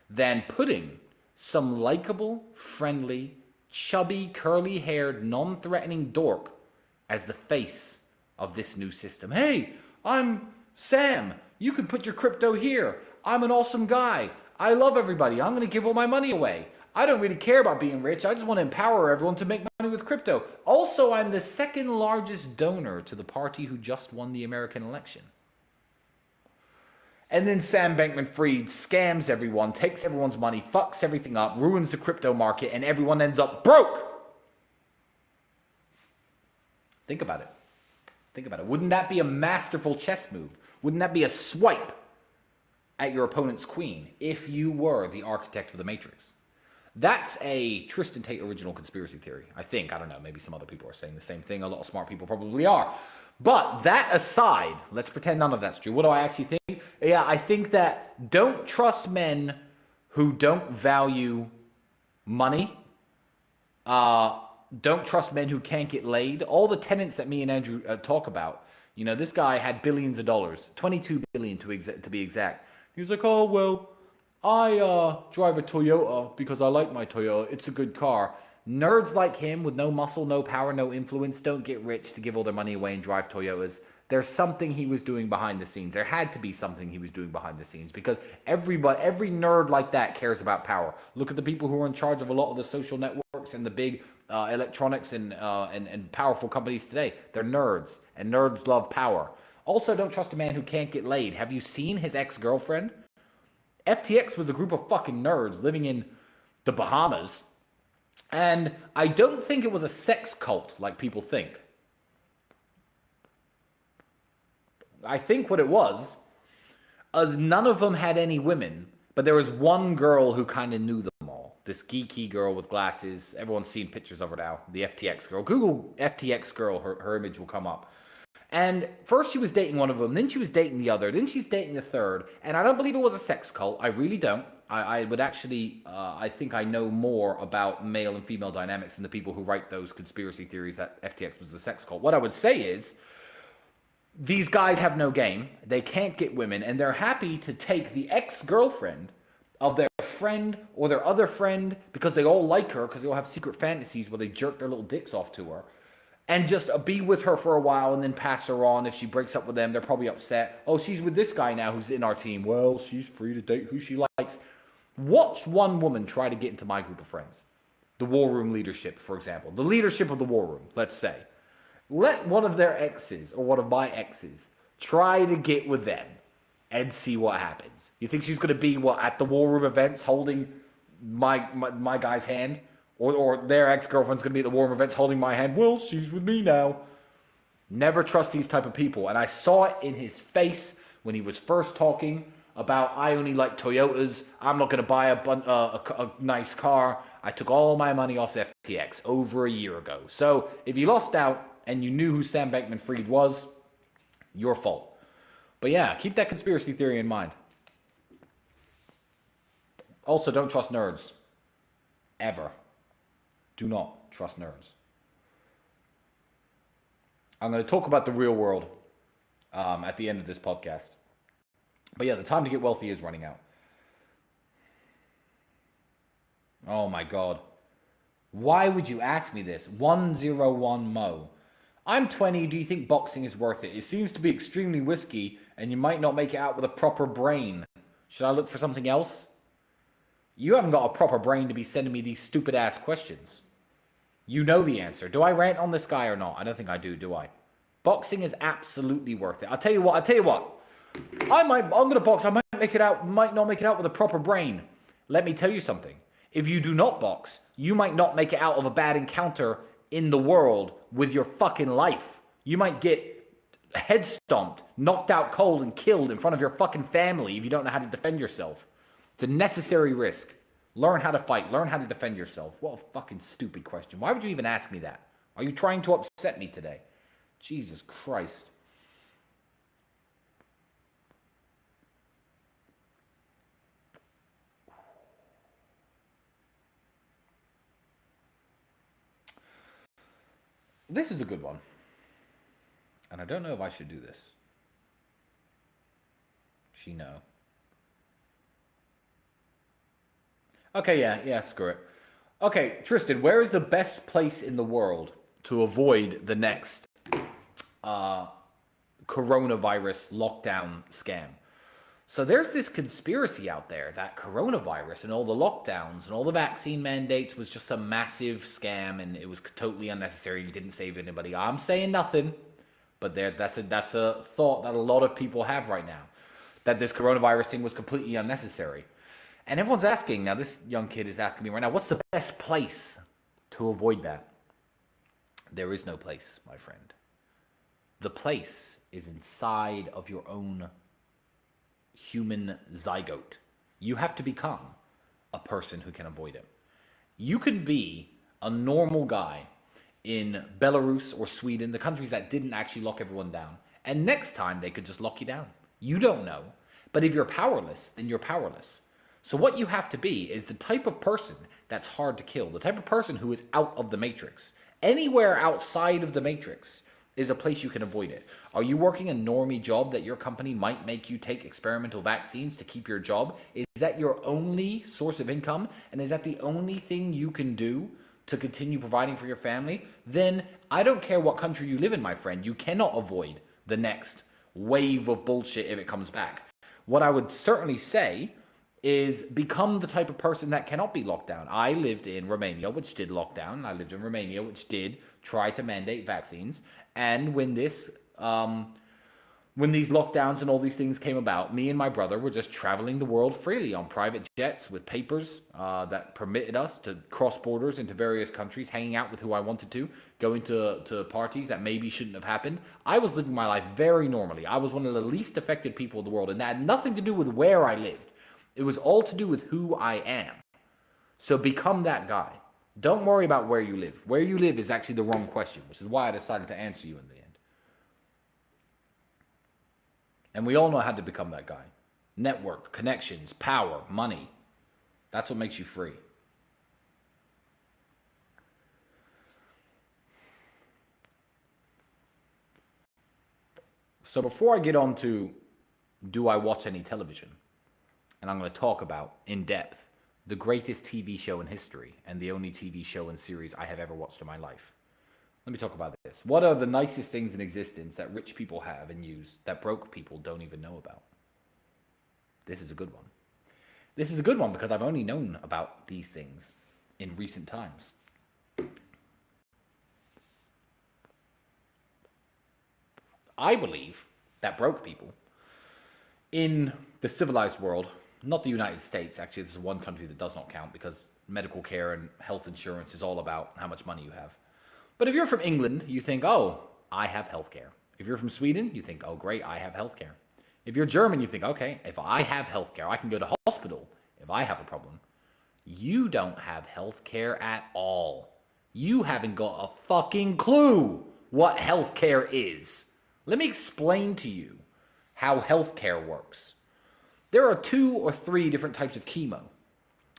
than putting some likable, friendly, chubby, curly-haired, non-threatening dork as the face of this new system. Hey, I'm Sam. You can put your crypto here. I'm an awesome guy. I love everybody. I'm going to give all my money away. I don't really care about being rich. I just want to empower everyone to make money with crypto. Also, I'm the second largest donor to the party who just won the American election. And then Sam Bankman-Fried scams everyone, takes everyone's money, fucks everything up, ruins the crypto market, and everyone ends up broke. Think about it. Think about it. Wouldn't that be a masterful chess move? Wouldn't that be a swipe at your opponent's queen if you were the architect of the Matrix? That's a Tristan Tate original conspiracy theory, I think. I don't know. Maybe some other people are saying the same thing. A lot of smart people probably are. But that aside, let's pretend none of that's true. What do I actually think? Yeah, I think that don't trust men who don't value money. Don't trust men who can't get laid. All the tenets that me and Andrew talk about. You know, this guy had billions of dollars, 22 billion to be exact. He was like, oh, well, I drive a Toyota because I like my Toyota. It's a good car. Nerds like him with no muscle, no power, no influence don't get rich to give all their money away and drive Toyotas. There's something he was doing behind the scenes. There had to be something he was doing behind the scenes because every nerd like that cares about power. Look at the people who are in charge of a lot of the social networks and the big electronics and powerful companies today. They're nerds, and nerds love power. Also, don't trust a man who can't get laid. Have you seen his ex-girlfriend? FTX was a group of fucking nerds living in the Bahamas. And I don't think it was a sex cult like people think. I think what it was none of them had any women, but there was one girl who kind of knew them all. This geeky girl with glasses. Everyone's seen pictures of her now. The FTX girl. Google FTX girl. Her image will come up. And first she was dating one of them, then she was dating the other, then she's dating the third. And I don't believe it was a sex cult. I really don't. I would actually, I think I know more about male and female dynamics than the people who write those conspiracy theories that FTX was a sex cult. What I would say is, these guys have no game. They can't get women, and they're happy to take the ex-girlfriend of their friend or their other friend because they all like her, because they all have secret fantasies where they jerk their little dicks off to her, and just be with her for a while and then pass her on. If she breaks up with them, they're probably upset. Oh, she's with this guy now who's in our team. Well, she's free to date who she likes. Watch one woman try to get into my group of friends. the war room leadership, for example, the leadership of the war room, let's say, let one of their exes or one of my exes try to get with them and see what happens. You think she's going to be at the war room events holding my guy's hand? Or their ex-girlfriend's going to be at the war room events holding my hand? Well, she's with me now. Never trust these type of people. And I saw it in his face when he was first talking about, I only like Toyotas. I'm not going to buy a nice car. I took all my money off the FTX over a year ago. So if you lost out and you knew who Sam Bankman-Fried was, your fault. But yeah, keep that conspiracy theory in mind. Also, don't trust nerds. Ever. Do not trust nerds. I'm going to talk about the real world at the end of this podcast. But yeah, the time to get wealthy is running out. Oh my God. Why would you ask me this? 101 Mo. I'm 20. Do you think boxing is worth it? It seems to be extremely risky and you might not make it out with a proper brain. Should I look for something else? You haven't got a proper brain to be sending me these stupid ass questions. You know the answer. Do I rant on this guy or not? I don't think I do I? Boxing is absolutely worth it. I'll tell you what. I'm going to box. I might not make it out with a proper brain. Let me tell you something. If you do not box, you might not make it out of a bad encounter in the world with your fucking life. You might get head stomped, knocked out cold, and killed in front of your fucking family if you don't know how to defend yourself. It's a necessary risk. Learn how to fight. Learn how to defend yourself. What a fucking stupid question. Why would you even ask me that? Are you trying to upset me today? Jesus Christ. This is a good one. And I don't know if I should do this. She know. Okay, yeah, screw it. Okay, Tristan, where is the best place in the world to avoid the next coronavirus lockdown scam? So there's this conspiracy out there that coronavirus and all the lockdowns and all the vaccine mandates was just a massive scam and it was totally unnecessary. It didn't save anybody. I'm saying nothing, but that's a thought that a lot of people have right now, that this coronavirus thing was completely unnecessary. And everyone's asking, now this young kid is asking me right now, what's the best place to avoid that? There is no place, my friend. The place is inside of your own human zygote. You have to become a person who can avoid it. You can be a normal guy in Belarus or Sweden, the countries that didn't actually lock everyone down, and next time they could just lock you down. You don't know. But if you're powerless, then you're powerless. So what you have to be is the type of person that's hard to kill, the type of person who is out of the matrix. Anywhere outside of the matrix is a place you can avoid it. Are you working a normie job that your company might make you take experimental vaccines to keep your job? Is that your only source of income? And is that the only thing you can do to continue providing for your family? Then I don't care what country you live in, my friend. You cannot avoid the next wave of bullshit if it comes back. What I would certainly say is become the type of person that cannot be locked down. I lived in Romania, which did lock down. I lived in Romania, which did try to mandate vaccines. And when these lockdowns and all these things came about, me and my brother were just traveling the world freely on private jets with papers that permitted us to cross borders into various countries, hanging out with who I wanted to, going to parties that maybe shouldn't have happened. I was living my life very normally. I was one of the least affected people in the world, and that had nothing to do with where I lived. It was all to do with who I am. So become that guy. Don't worry about where you live. Where you live is actually the wrong question, which is why I decided to answer you in the end. And we all know how to become that guy. Network, connections, power, money. That's what makes you free. So before I get on to do I watch any television, and I'm going to talk about, in depth, the greatest TV show in history and the only TV show and series I have ever watched in my life. Let me talk about this. What are the nicest things in existence that rich people have and use that broke people don't even know about? This is a good one. This is a good one because I've only known about these things in recent times. I believe that broke people in the civilized world, not the United States, actually, this is one country that does not count because medical care and health insurance is all about how much money you have. But if you're from England, you think, oh, I have healthcare. If you're from Sweden, you think, oh, great, I have healthcare. If you're German, you think, okay, if I have healthcare, I can go to hospital if I have a problem. You don't have healthcare at all. You haven't got a fucking clue what healthcare is. Let me explain to you how healthcare works. There are 2 or 3 different types of chemo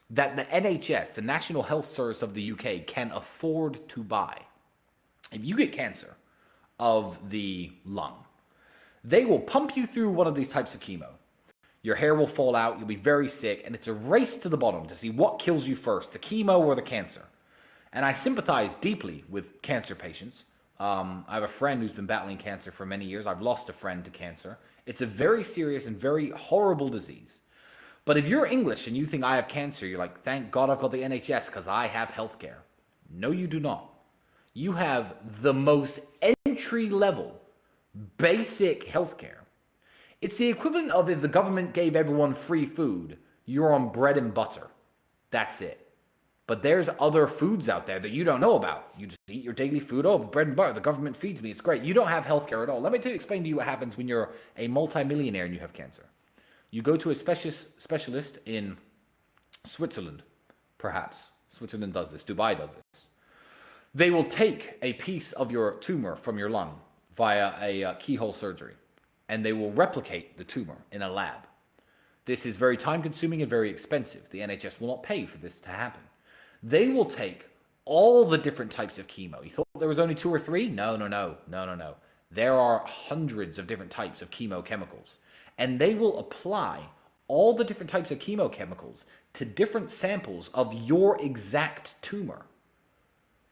that the NHS, the National Health Service of the UK, can afford to buy. If you get cancer of the lung, they will pump you through one of these types of chemo. Your hair will fall out, you'll be very sick, and it's a race to the bottom to see what kills you first, the chemo or the cancer. And I sympathize deeply with cancer patients. I have a friend who's been battling cancer for many years. I've lost a friend to cancer. It's a very serious and very horrible disease. But if you're English and you think I have cancer, you're like, thank God I've got the NHS because I have healthcare. No, you do not. You have the most entry-level, basic healthcare. It's the equivalent of if the government gave everyone free food, you're on bread and butter. That's it. But there's other foods out there that you don't know about. You just eat your daily food. Oh, bread and butter. The government feeds me. It's great. You don't have healthcare at all. Let me explain to you what happens when you're a multimillionaire and you have cancer. You go to a specialist in Switzerland, perhaps. Switzerland does this. Dubai does this. They will take a piece of your tumor from your lung via a keyhole surgery, and they will replicate the tumor in a lab. This is very time-consuming and very expensive. The NHS will not pay for this to happen. They will take all the different types of chemo. You thought there was only 2 or 3? No. There are hundreds of different types of chemochemicals. And they will apply all the different types of chemochemicals to different samples of your exact tumor.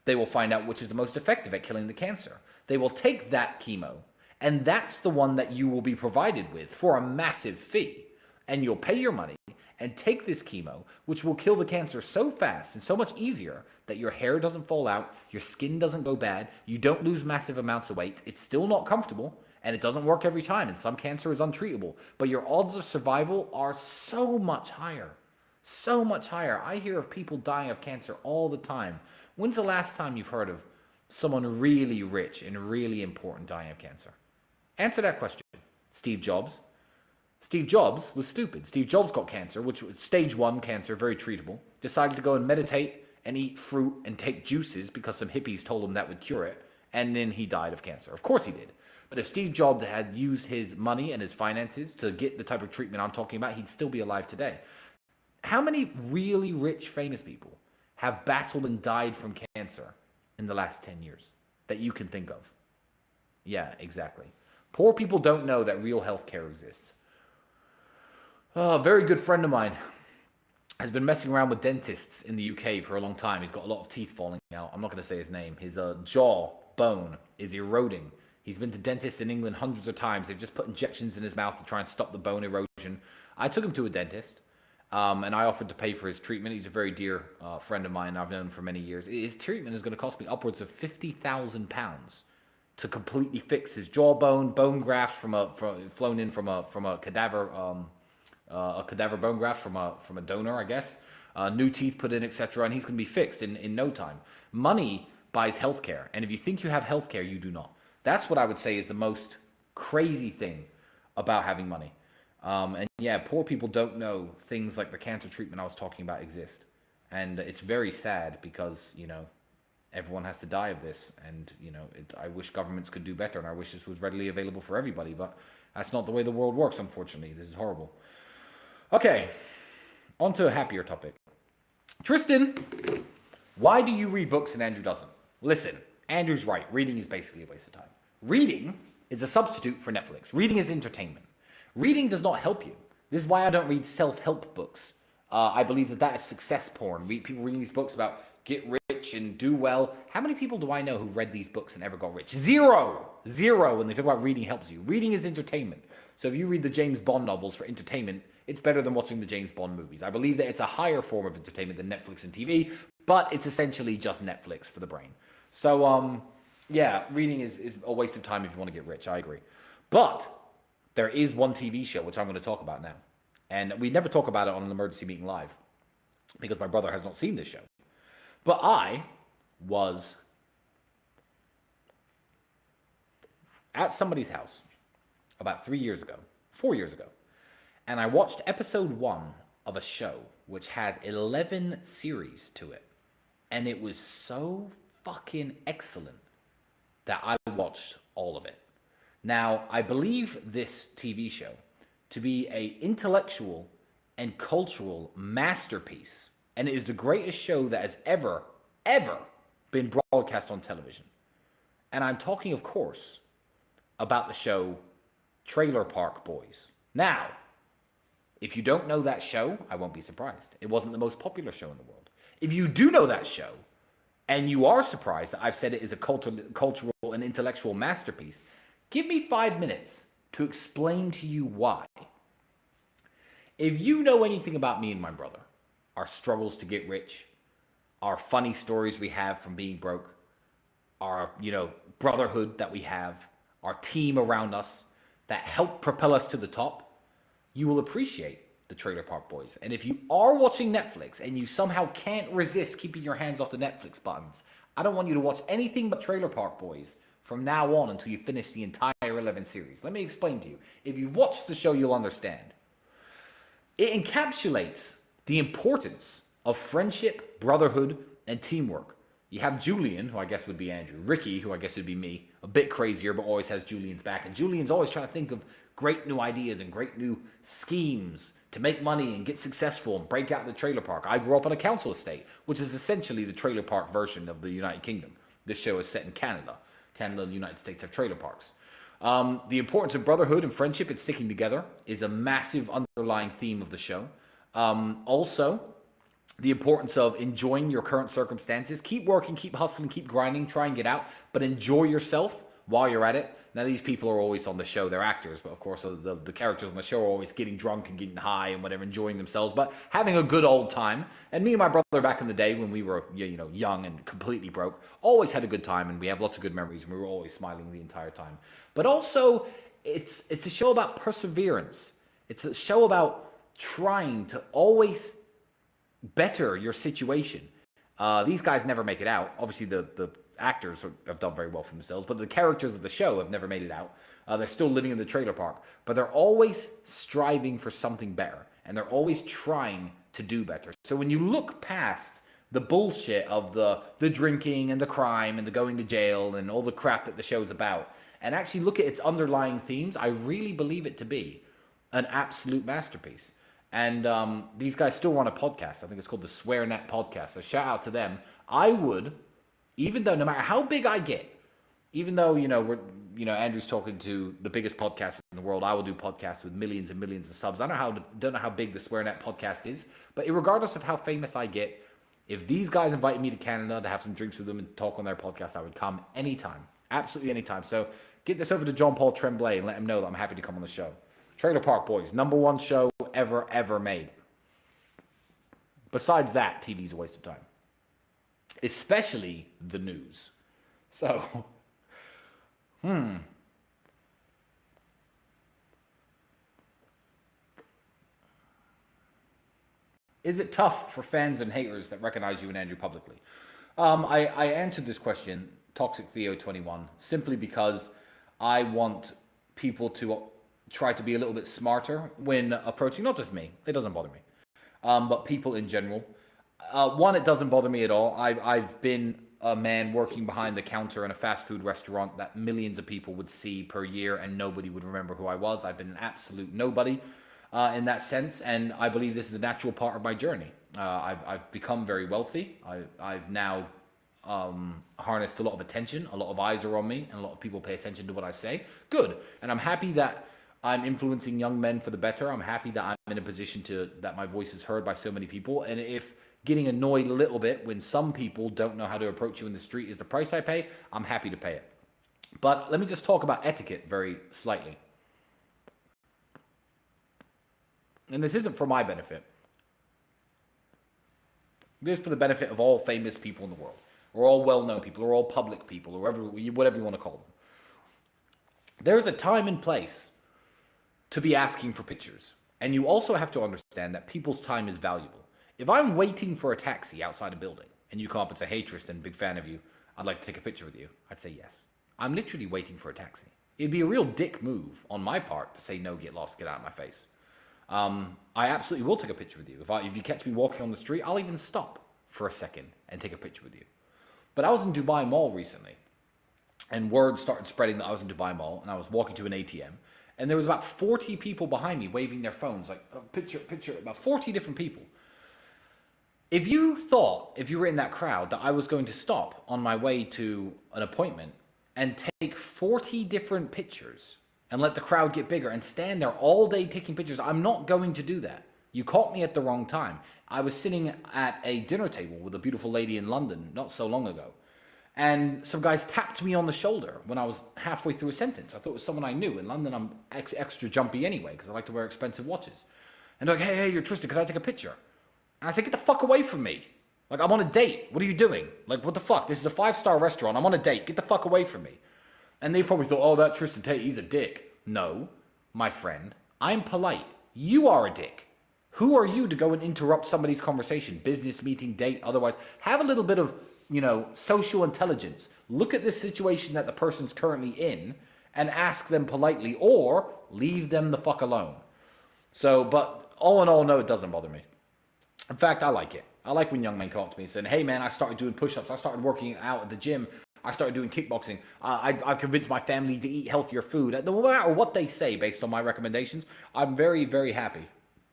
They will find out which is the most effective at killing the cancer. They will take that chemo, and that's the one that you will be provided with for a massive fee. And you'll pay your money and take this chemo, which will kill the cancer so fast and so much easier that your hair doesn't fall out, your skin doesn't go bad, you don't lose massive amounts of weight, it's still not comfortable, and it doesn't work every time, and some cancer is untreatable. But your odds of survival are so much higher. So much higher. I hear of people dying of cancer all the time. When's the last time you've heard of someone really rich and really important dying of cancer? Answer that question. Steve Jobs. Steve Jobs was stupid. Steve Jobs got cancer, which was stage 1 cancer, very treatable. Decided to go and meditate and eat fruit and take juices because some hippies told him that would cure it. And then he died of cancer. Of course he did. But if Steve Jobs had used his money and his finances to get the type of treatment I'm talking about, he'd still be alive today. How many really rich, famous people have battled and died from cancer in the last 10 years that you can think of? Yeah, exactly. Poor people don't know that real health care exists. A very good friend of mine has been messing around with dentists in the UK for a long time. He's got a lot of teeth falling out. I'm not going to say his name. His jaw bone is eroding. He's been to dentists in England hundreds of times. They've just put injections in his mouth to try and stop the bone erosion. I took him to a dentist, and I offered to pay for his treatment. He's a very dear friend of mine. I've known him for many years. His treatment is going to cost me upwards of £50,000 to completely fix his jawbone, bone grafts flown in from a cadaver. A cadaver bone graft from a donor, I guess. New teeth put in, etc. And he's going to be fixed in no time. Money buys healthcare. And if you think you have healthcare, you do not. That's what I would say is the most crazy thing about having money. And yeah, poor people don't know things like the cancer treatment I was talking about exist. And it's very sad because, everyone has to die of this. And, I wish governments could do better. And I wish this was readily available for everybody. But that's not the way the world works, unfortunately. This is horrible. Okay, on to a happier topic. Tristan, why do you read books and Andrew doesn't? Listen, Andrew's right. Reading is basically a waste of time. Reading is a substitute for Netflix. Reading is entertainment. Reading does not help you. This is why I don't read self-help books. I believe that is success porn. People reading these books about get rich and do well. How many people do I know who read these books and ever got rich? Zero when they talk about reading helps you. Reading is entertainment. So if you read the James Bond novels for entertainment, it's better than watching the James Bond movies. I believe that it's a higher form of entertainment than Netflix and TV, but it's essentially just Netflix for the brain. So, yeah, reading is a waste of time if you want to get rich. I agree. But there is one TV show which I'm going to talk about now. And we never talk about it on an emergency meeting live because my brother has not seen this show. But I was at somebody's house about 4 years ago, and I watched episode 1 of a show which has 11 series to it. And it was so fucking excellent that I watched all of it. Now, I believe this TV show to be an intellectual and cultural masterpiece, and it is the greatest show that has ever been broadcast on television. And I'm talking, of course, about the show Trailer Park Boys. Now, if you don't know that show, I won't be surprised. It wasn't the most popular show in the world. If you do know that show, and you are surprised that I've said it is a cultural and intellectual masterpiece, give me 5 minutes to explain to you why. If you know anything about me and my brother, our struggles to get rich, our funny stories we have from being broke, our, brotherhood that we have, our team around us that help propel us to the top, you will appreciate the Trailer Park Boys. And if you are watching Netflix and you somehow can't resist keeping your hands off the Netflix buttons, I don't want you to watch anything but Trailer Park Boys from now on until you finish the entire 11 series. Let me explain to you. If you've watched the show, you'll understand. It encapsulates the importance of friendship, brotherhood, and teamwork. You have Julian, who I guess would be Andrew. Ricky, who I guess would be me. A bit crazier, but always has Julian's back. And Julian's always trying to think of great new ideas and great new schemes to make money and get successful and break out the trailer park. I grew up on a council estate, which is essentially the trailer park version of the United Kingdom. This show is set in Canada. Canada and the United States have trailer parks. The importance of brotherhood and friendship and sticking together is a massive underlying theme of the show. Also, the importance of enjoying your current circumstances. Keep working, keep hustling, keep grinding, try and get out, but enjoy yourself while you're at it. Now, these people are always on the show. They're actors, but of course, the characters on the show are always getting drunk and getting high and whatever, enjoying themselves, but having a good old time. And me and my brother back in the day when we were, young and completely broke, always had a good time, and we have lots of good memories, and we were always smiling the entire time. But also, it's a show about perseverance. It's a show about trying to always better your situation. These guys never make it out. Obviously, the actors have done very well for themselves, but the characters of the show have never made it out. They're still living in the trailer park, but they're always striving for something better, and they're always trying to do better. So when you look past the bullshit of the drinking and the crime and the going to jail and all the crap that the show's about, and actually look at its underlying themes, I really believe it to be an absolute masterpiece. And these guys still run a podcast. I think it's called the Swear Net Podcast. So shout out to them. I would, even though no matter how big I get, even though Andrew's talking to the biggest podcast in the world, I will do podcasts with millions and millions of subs. I don't know how big the Swear Net Podcast is, but regardless of how famous I get, if these guys invited me to Canada to have some drinks with them and talk on their podcast, I would come anytime, absolutely anytime. So get this over to John Paul Tremblay and let him know that I'm happy to come on the show. Trailer Park Boys, #1 show ever made. Besides that, TV's a waste of time. Especially the news. So, Is it tough for fans and haters that recognize you and Andrew publicly? I answered this question, Toxic Theo 21, simply because I want people to try to be a little bit smarter when approaching, not just me, it doesn't bother me, but people in general. One, it doesn't bother me at all. I've been a man working behind the counter in a fast food restaurant that millions of people would see per year and nobody would remember who I was. I've been an absolute nobody in that sense, and I believe this is a natural part of my journey. I've become very wealthy. I've now harnessed a lot of attention. A lot of eyes are on me, and a lot of people pay attention to what I say. Good. And I'm happy that I'm influencing young men for the better. I'm happy that I'm in a position that my voice is heard by so many people. And if getting annoyed a little bit when some people don't know how to approach you in the street is the price I pay, I'm happy to pay it. But let me just talk about etiquette very slightly. And this isn't for my benefit. This is for the benefit of all famous people in the world, or all well-known people, or all public people, or whatever you want to call them. There's a time and place to be asking for pictures. And you also have to understand that people's time is valuable. If I'm waiting for a taxi outside a building, and you come up and say, hey, Tristan, big fan of you, I'd like to take a picture with you, I'd say yes. I'm literally waiting for a taxi. It'd be a real dick move on my part to say, no, get lost, get out of my face. I absolutely will take a picture with you. If you catch me walking on the street, I'll even stop for a second and take a picture with you. But I was in Dubai Mall recently, and word started spreading that I was in Dubai Mall, and I was walking to an ATM, and there was about 40 people behind me waving their phones, like, oh, picture, about 40 different people. If you thought, if you were in that crowd, that I was going to stop on my way to an appointment and take 40 different pictures and let the crowd get bigger and stand there all day taking pictures, I'm not going to do that. You caught me at the wrong time. I was sitting at a dinner table with a beautiful lady in London not so long ago. And some guys tapped me on the shoulder when I was halfway through a sentence. I thought it was someone I knew. In London, I'm extra jumpy anyway because I like to wear expensive watches. And they're like, hey, you're Tristan, could I take a picture? And I said, get the fuck away from me. Like, I'm on a date. What are you doing? Like, what the fuck? This is a 5-star restaurant. I'm on a date. Get the fuck away from me. And they probably thought, oh, that Tristan Tate, he's a dick. No, my friend, I'm polite. You are a dick. Who are you to go and interrupt somebody's conversation? Business meeting, date, otherwise. Have a little bit of, social intelligence. Look at the situation that the person's currently in and ask them politely or leave them the fuck alone. So, but all in all, no, it doesn't bother me. In fact, I like it. I like when young men come up to me and say, hey man, I started doing push-ups. I started working out at the gym. I started doing kickboxing. I've convinced my family to eat healthier food. No matter what they say based on my recommendations, I'm very, very happy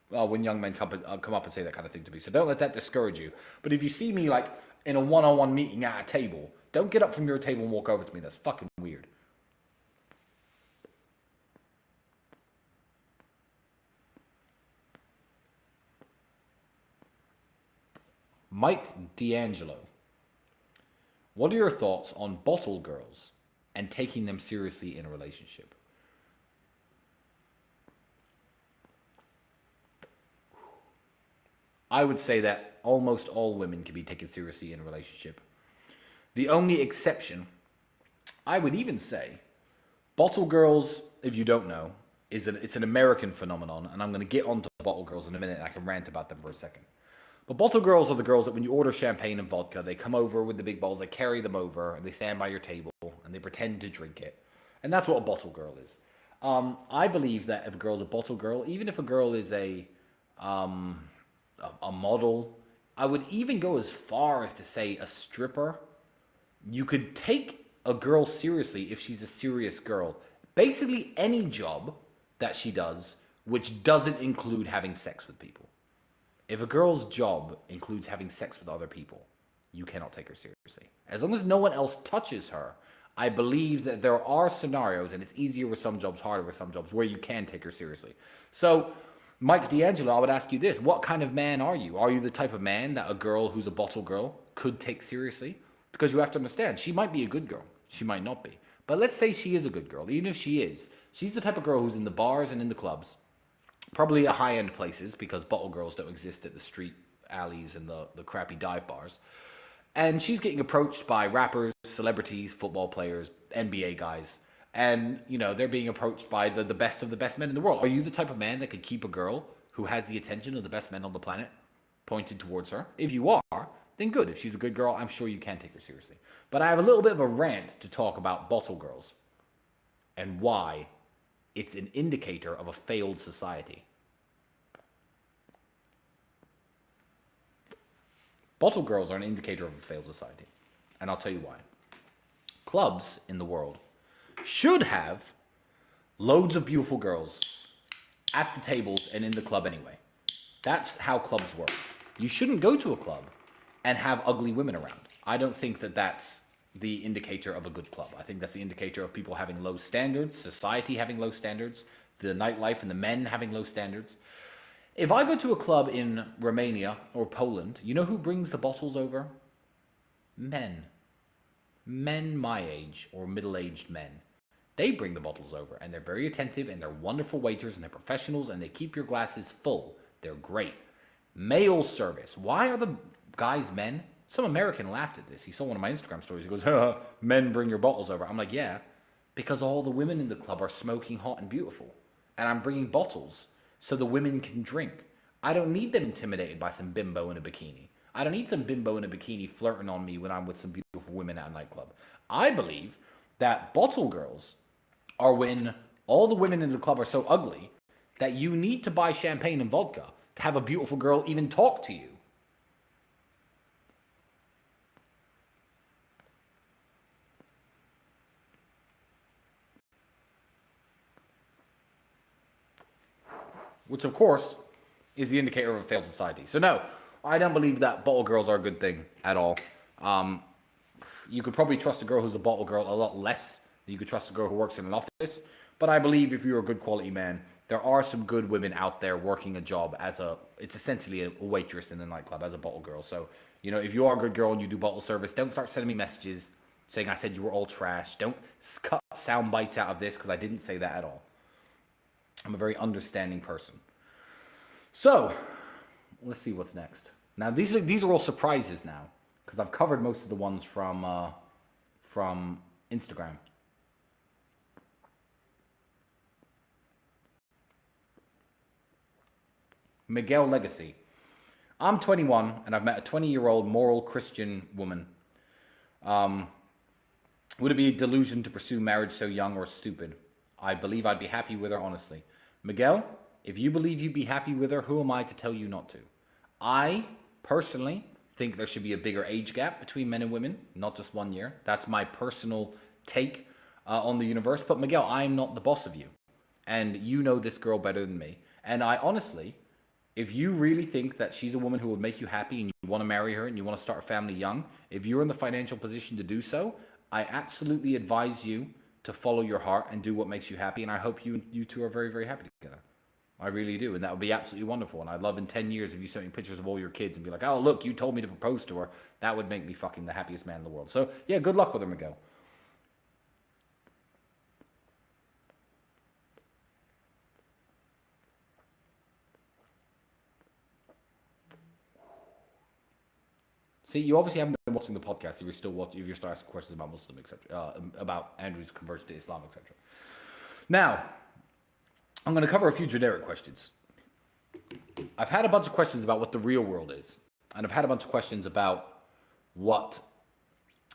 when young men come up and say that kind of thing to me. So don't let that discourage you. But if you see me like in a one-on-one meeting at a table, don't get up from your table and walk over to me. That's fucking weird. Mike D'Angelo. What are your thoughts on bottle girls and taking them seriously in a relationship? I would say that almost all women can be taken seriously in a relationship. The only exception, I would even say, bottle girls, if you don't know, it's an American phenomenon, and I'm going to get onto bottle girls in a minute, and I can rant about them for a second. But bottle girls are the girls that when you order champagne and vodka, they come over with the big bottles, they carry them over, and they stand by your table, and they pretend to drink it. And that's what a bottle girl is. I believe that if a girl's a bottle girl, even if a girl is a model, I would even go as far as to say a stripper. You could take a girl seriously if she's a serious girl. Basically any job that she does which doesn't include having sex with people. If a girl's job includes having sex with other people, you cannot take her seriously. As long as no one else touches her, I believe that there are scenarios, and it's easier with some jobs, harder with some jobs, where you can take her seriously. So, Mike D'Angelo, I would ask you this. What kind of man are you? Are you the type of man that a girl who's a bottle girl could take seriously? Because you have to understand, she might be a good girl. She might not be. But let's say she is a good girl. Even if she is, she's the type of girl who's in the bars and in the clubs. Probably at high-end places, because bottle girls don't exist at the street alleys and the crappy dive bars. And she's getting approached by rappers, celebrities, football players, NBA guys. And, they're being approached by the best of the best men in the world. Are you the type of man that could keep a girl who has the attention of the best men on the planet pointed towards her? If you are, then good. If she's a good girl, I'm sure you can take her seriously. But I have a little bit of a rant to talk about bottle girls and why it's an indicator of a failed society. Bottle girls are an indicator of a failed society. And I'll tell you why. Clubs in the world should have loads of beautiful girls at the tables and in the club anyway. That's how clubs work. You shouldn't go to a club and have ugly women around. I don't think that that's the indicator of a good club. I think that's the indicator of people having low standards, society having low standards, the nightlife and the men having low standards. If I go to a club in Romania or Poland, you know who brings the bottles over? Men. Men my age or middle-aged men. They bring the bottles over, and they're very attentive, and they're wonderful waiters, and they're professionals, and they keep your glasses full. They're great. Male service. Why are the guys, men. Some American laughed at this. He saw one of my Instagram stories. He goes, men bring your bottles over. I'm like, yeah, because all the women in the club are smoking hot and beautiful. And I'm bringing bottles so the women can drink. I don't need them intimidated by some bimbo in a bikini. I don't need some bimbo in a bikini flirting on me when I'm with some beautiful women at a nightclub. I believe that bottle girls are when all the women in the club are so ugly that you need to buy champagne and vodka to have a beautiful girl even talk to you. Which, of course, is the indicator of a failed society. So no, I don't believe that bottle girls are a good thing at all. You could probably trust a girl who's a bottle girl a lot less than you could trust a girl who works in an office. But I believe if you're a good quality man, there are some good women out there working a job it's essentially a waitress in a nightclub as a bottle girl. So, if you are a good girl and you do bottle service, don't start sending me messages saying I said you were all trash. Don't cut sound bites out of this because I didn't say that at all. I'm a very understanding person. So, let's see what's next. Now, these are all surprises now, because I've covered most of the ones from Instagram. Miguel Legacy. I'm 21, and I've met a 20-year-old moral Christian woman. Would it be a delusion to pursue marriage so young or stupid? I believe I'd be happy with her, honestly. Miguel, if you believe you'd be happy with her, who am I to tell you not to? I, personally, think there should be a bigger age gap between men and women, not just 1 year. That's my personal take on the universe. But Miguel, I'm not the boss of you. And you know this girl better than me. And I honestly, if you really think that she's a woman who will make you happy and you want to marry her and you want to start a family young, if you're in the financial position to do so, I absolutely advise you to follow your heart and do what makes you happy. And I hope you two are very, very happy together. I really do. And that would be absolutely wonderful. And I'd love in 10 years if you sent me pictures of all your kids and be like, oh, look, you told me to propose to her. That would make me fucking the happiest man in the world. So, yeah, good luck with her, Miguel. See, you obviously haven't been watching the podcast if you're still watching, if you're still asking questions about Muslim, etc., about Andrew's conversion to Islam, etc. Now, I'm going to cover a few generic questions. I've had a bunch of questions about what the real world is, and I've had a bunch of questions about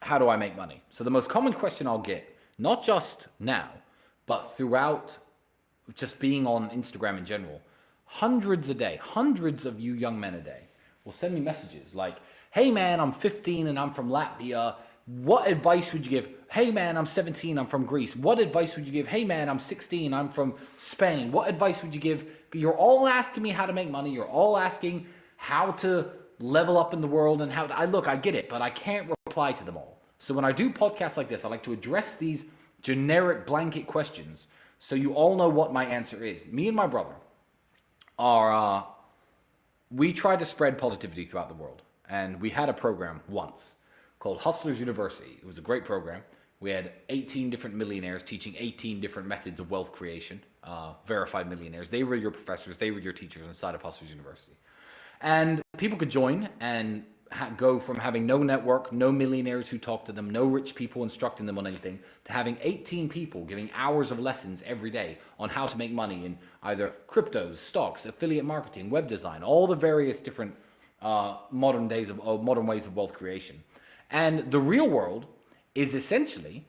how do I make money? So the most common question I'll get, not just now, but throughout just being on Instagram in general, hundreds a day, hundreds of you young men a day will send me messages like, hey man, I'm 15 and I'm from Latvia. What advice would you give? Hey man, I'm 17, I'm from Greece. What advice would you give? Hey man, I'm 16, I'm from Spain. What advice would you give? You're all asking me how to make money. You're all asking how to level up in the world and how to, I get it, but I can't reply to them all. So when I do podcasts like this, I like to address these generic blanket questions so you all know what my answer is. Me and my brother we try to spread positivity throughout the world. And we had a program once called Hustlers University. It was a great program. We had 18 different millionaires teaching 18 different methods of wealth creation, verified millionaires. They were your professors, they were your teachers inside of Hustlers University. And people could join and go from having no network, no millionaires who talk to them, no rich people instructing them on anything, to having 18 people giving hours of lessons every day on how to make money in either cryptos, stocks, affiliate marketing, web design, all the various different modern ways of wealth creation. And the real world is essentially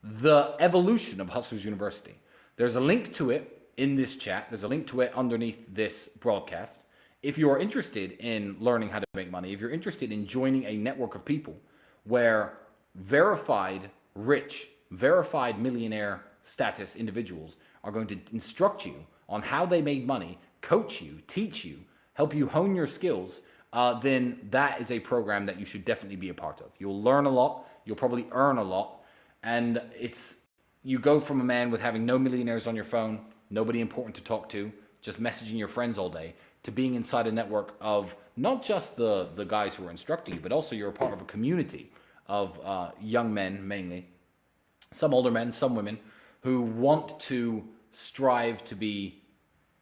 the evolution of Hustlers University. There's a link to it in this chat. There's a link to it underneath this broadcast. If you are interested in learning how to make money, if you're interested in joining a network of people where verified rich, verified millionaire status individuals are going to instruct you on how they make money, coach you, teach you, help you hone your skills, then that is a program that you should definitely be a part of. You'll learn a lot, you'll probably earn a lot, and you go from a man with having no millionaires on your phone, nobody important to talk to, just messaging your friends all day, to being inside a network of not just the guys who are instructing you, but also you're a part of a community of young men, mainly, some older men, some women, who want to strive to be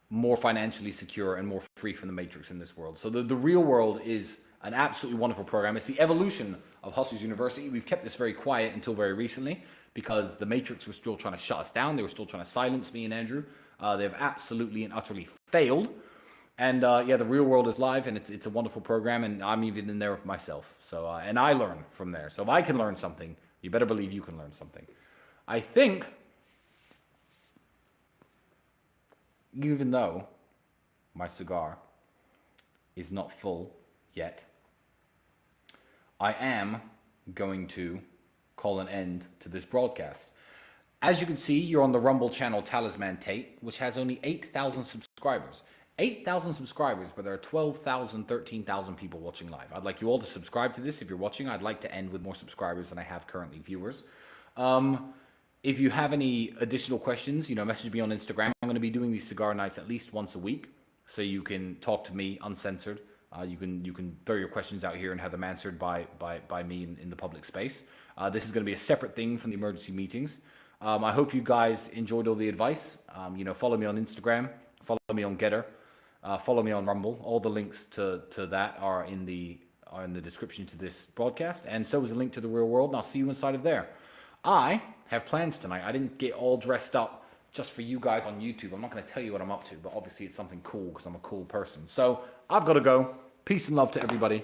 more financially secure and more free from the matrix in this world. So the real world is an absolutely wonderful program. It's the evolution of Hustlers University. We've kept this very quiet until very recently because the Matrix was still trying to shut us down. They were still trying to silence me and Andrew. They've absolutely and utterly failed. And yeah, the real world is live, and it's a wonderful program, and I'm even in there myself. So and I learn from there. So if I can learn something, you better believe you can learn something. I think, even though my cigar is not full yet, I am going to call an end to this broadcast. As you can see, you're on the Rumble channel Talisman Tate, which has only 8,000 subscribers. 8,000 subscribers, but there are 12,000, 13,000 people watching live. I'd like you all to subscribe to this if you're watching. I'd like to end with more subscribers than I have currently viewers. If you have any additional questions, message me on Instagram. I'm going to be doing these cigar nights at least once a week, so you can talk to me uncensored. You can throw your questions out here and have them answered by me in the public space. This is going to be a separate thing from the emergency meetings. I hope you guys enjoyed all the advice. Follow me on Instagram, follow me on Getter, follow me on Rumble. All the links to that are in the description to this broadcast, and so is a link to the real world, and I'll see you inside of there. I have plans tonight. I didn't get all dressed up just for you guys on YouTube. I'm not going to tell you what I'm up to, but obviously it's something cool because I'm a cool person. So I've got to go. Peace and love to everybody.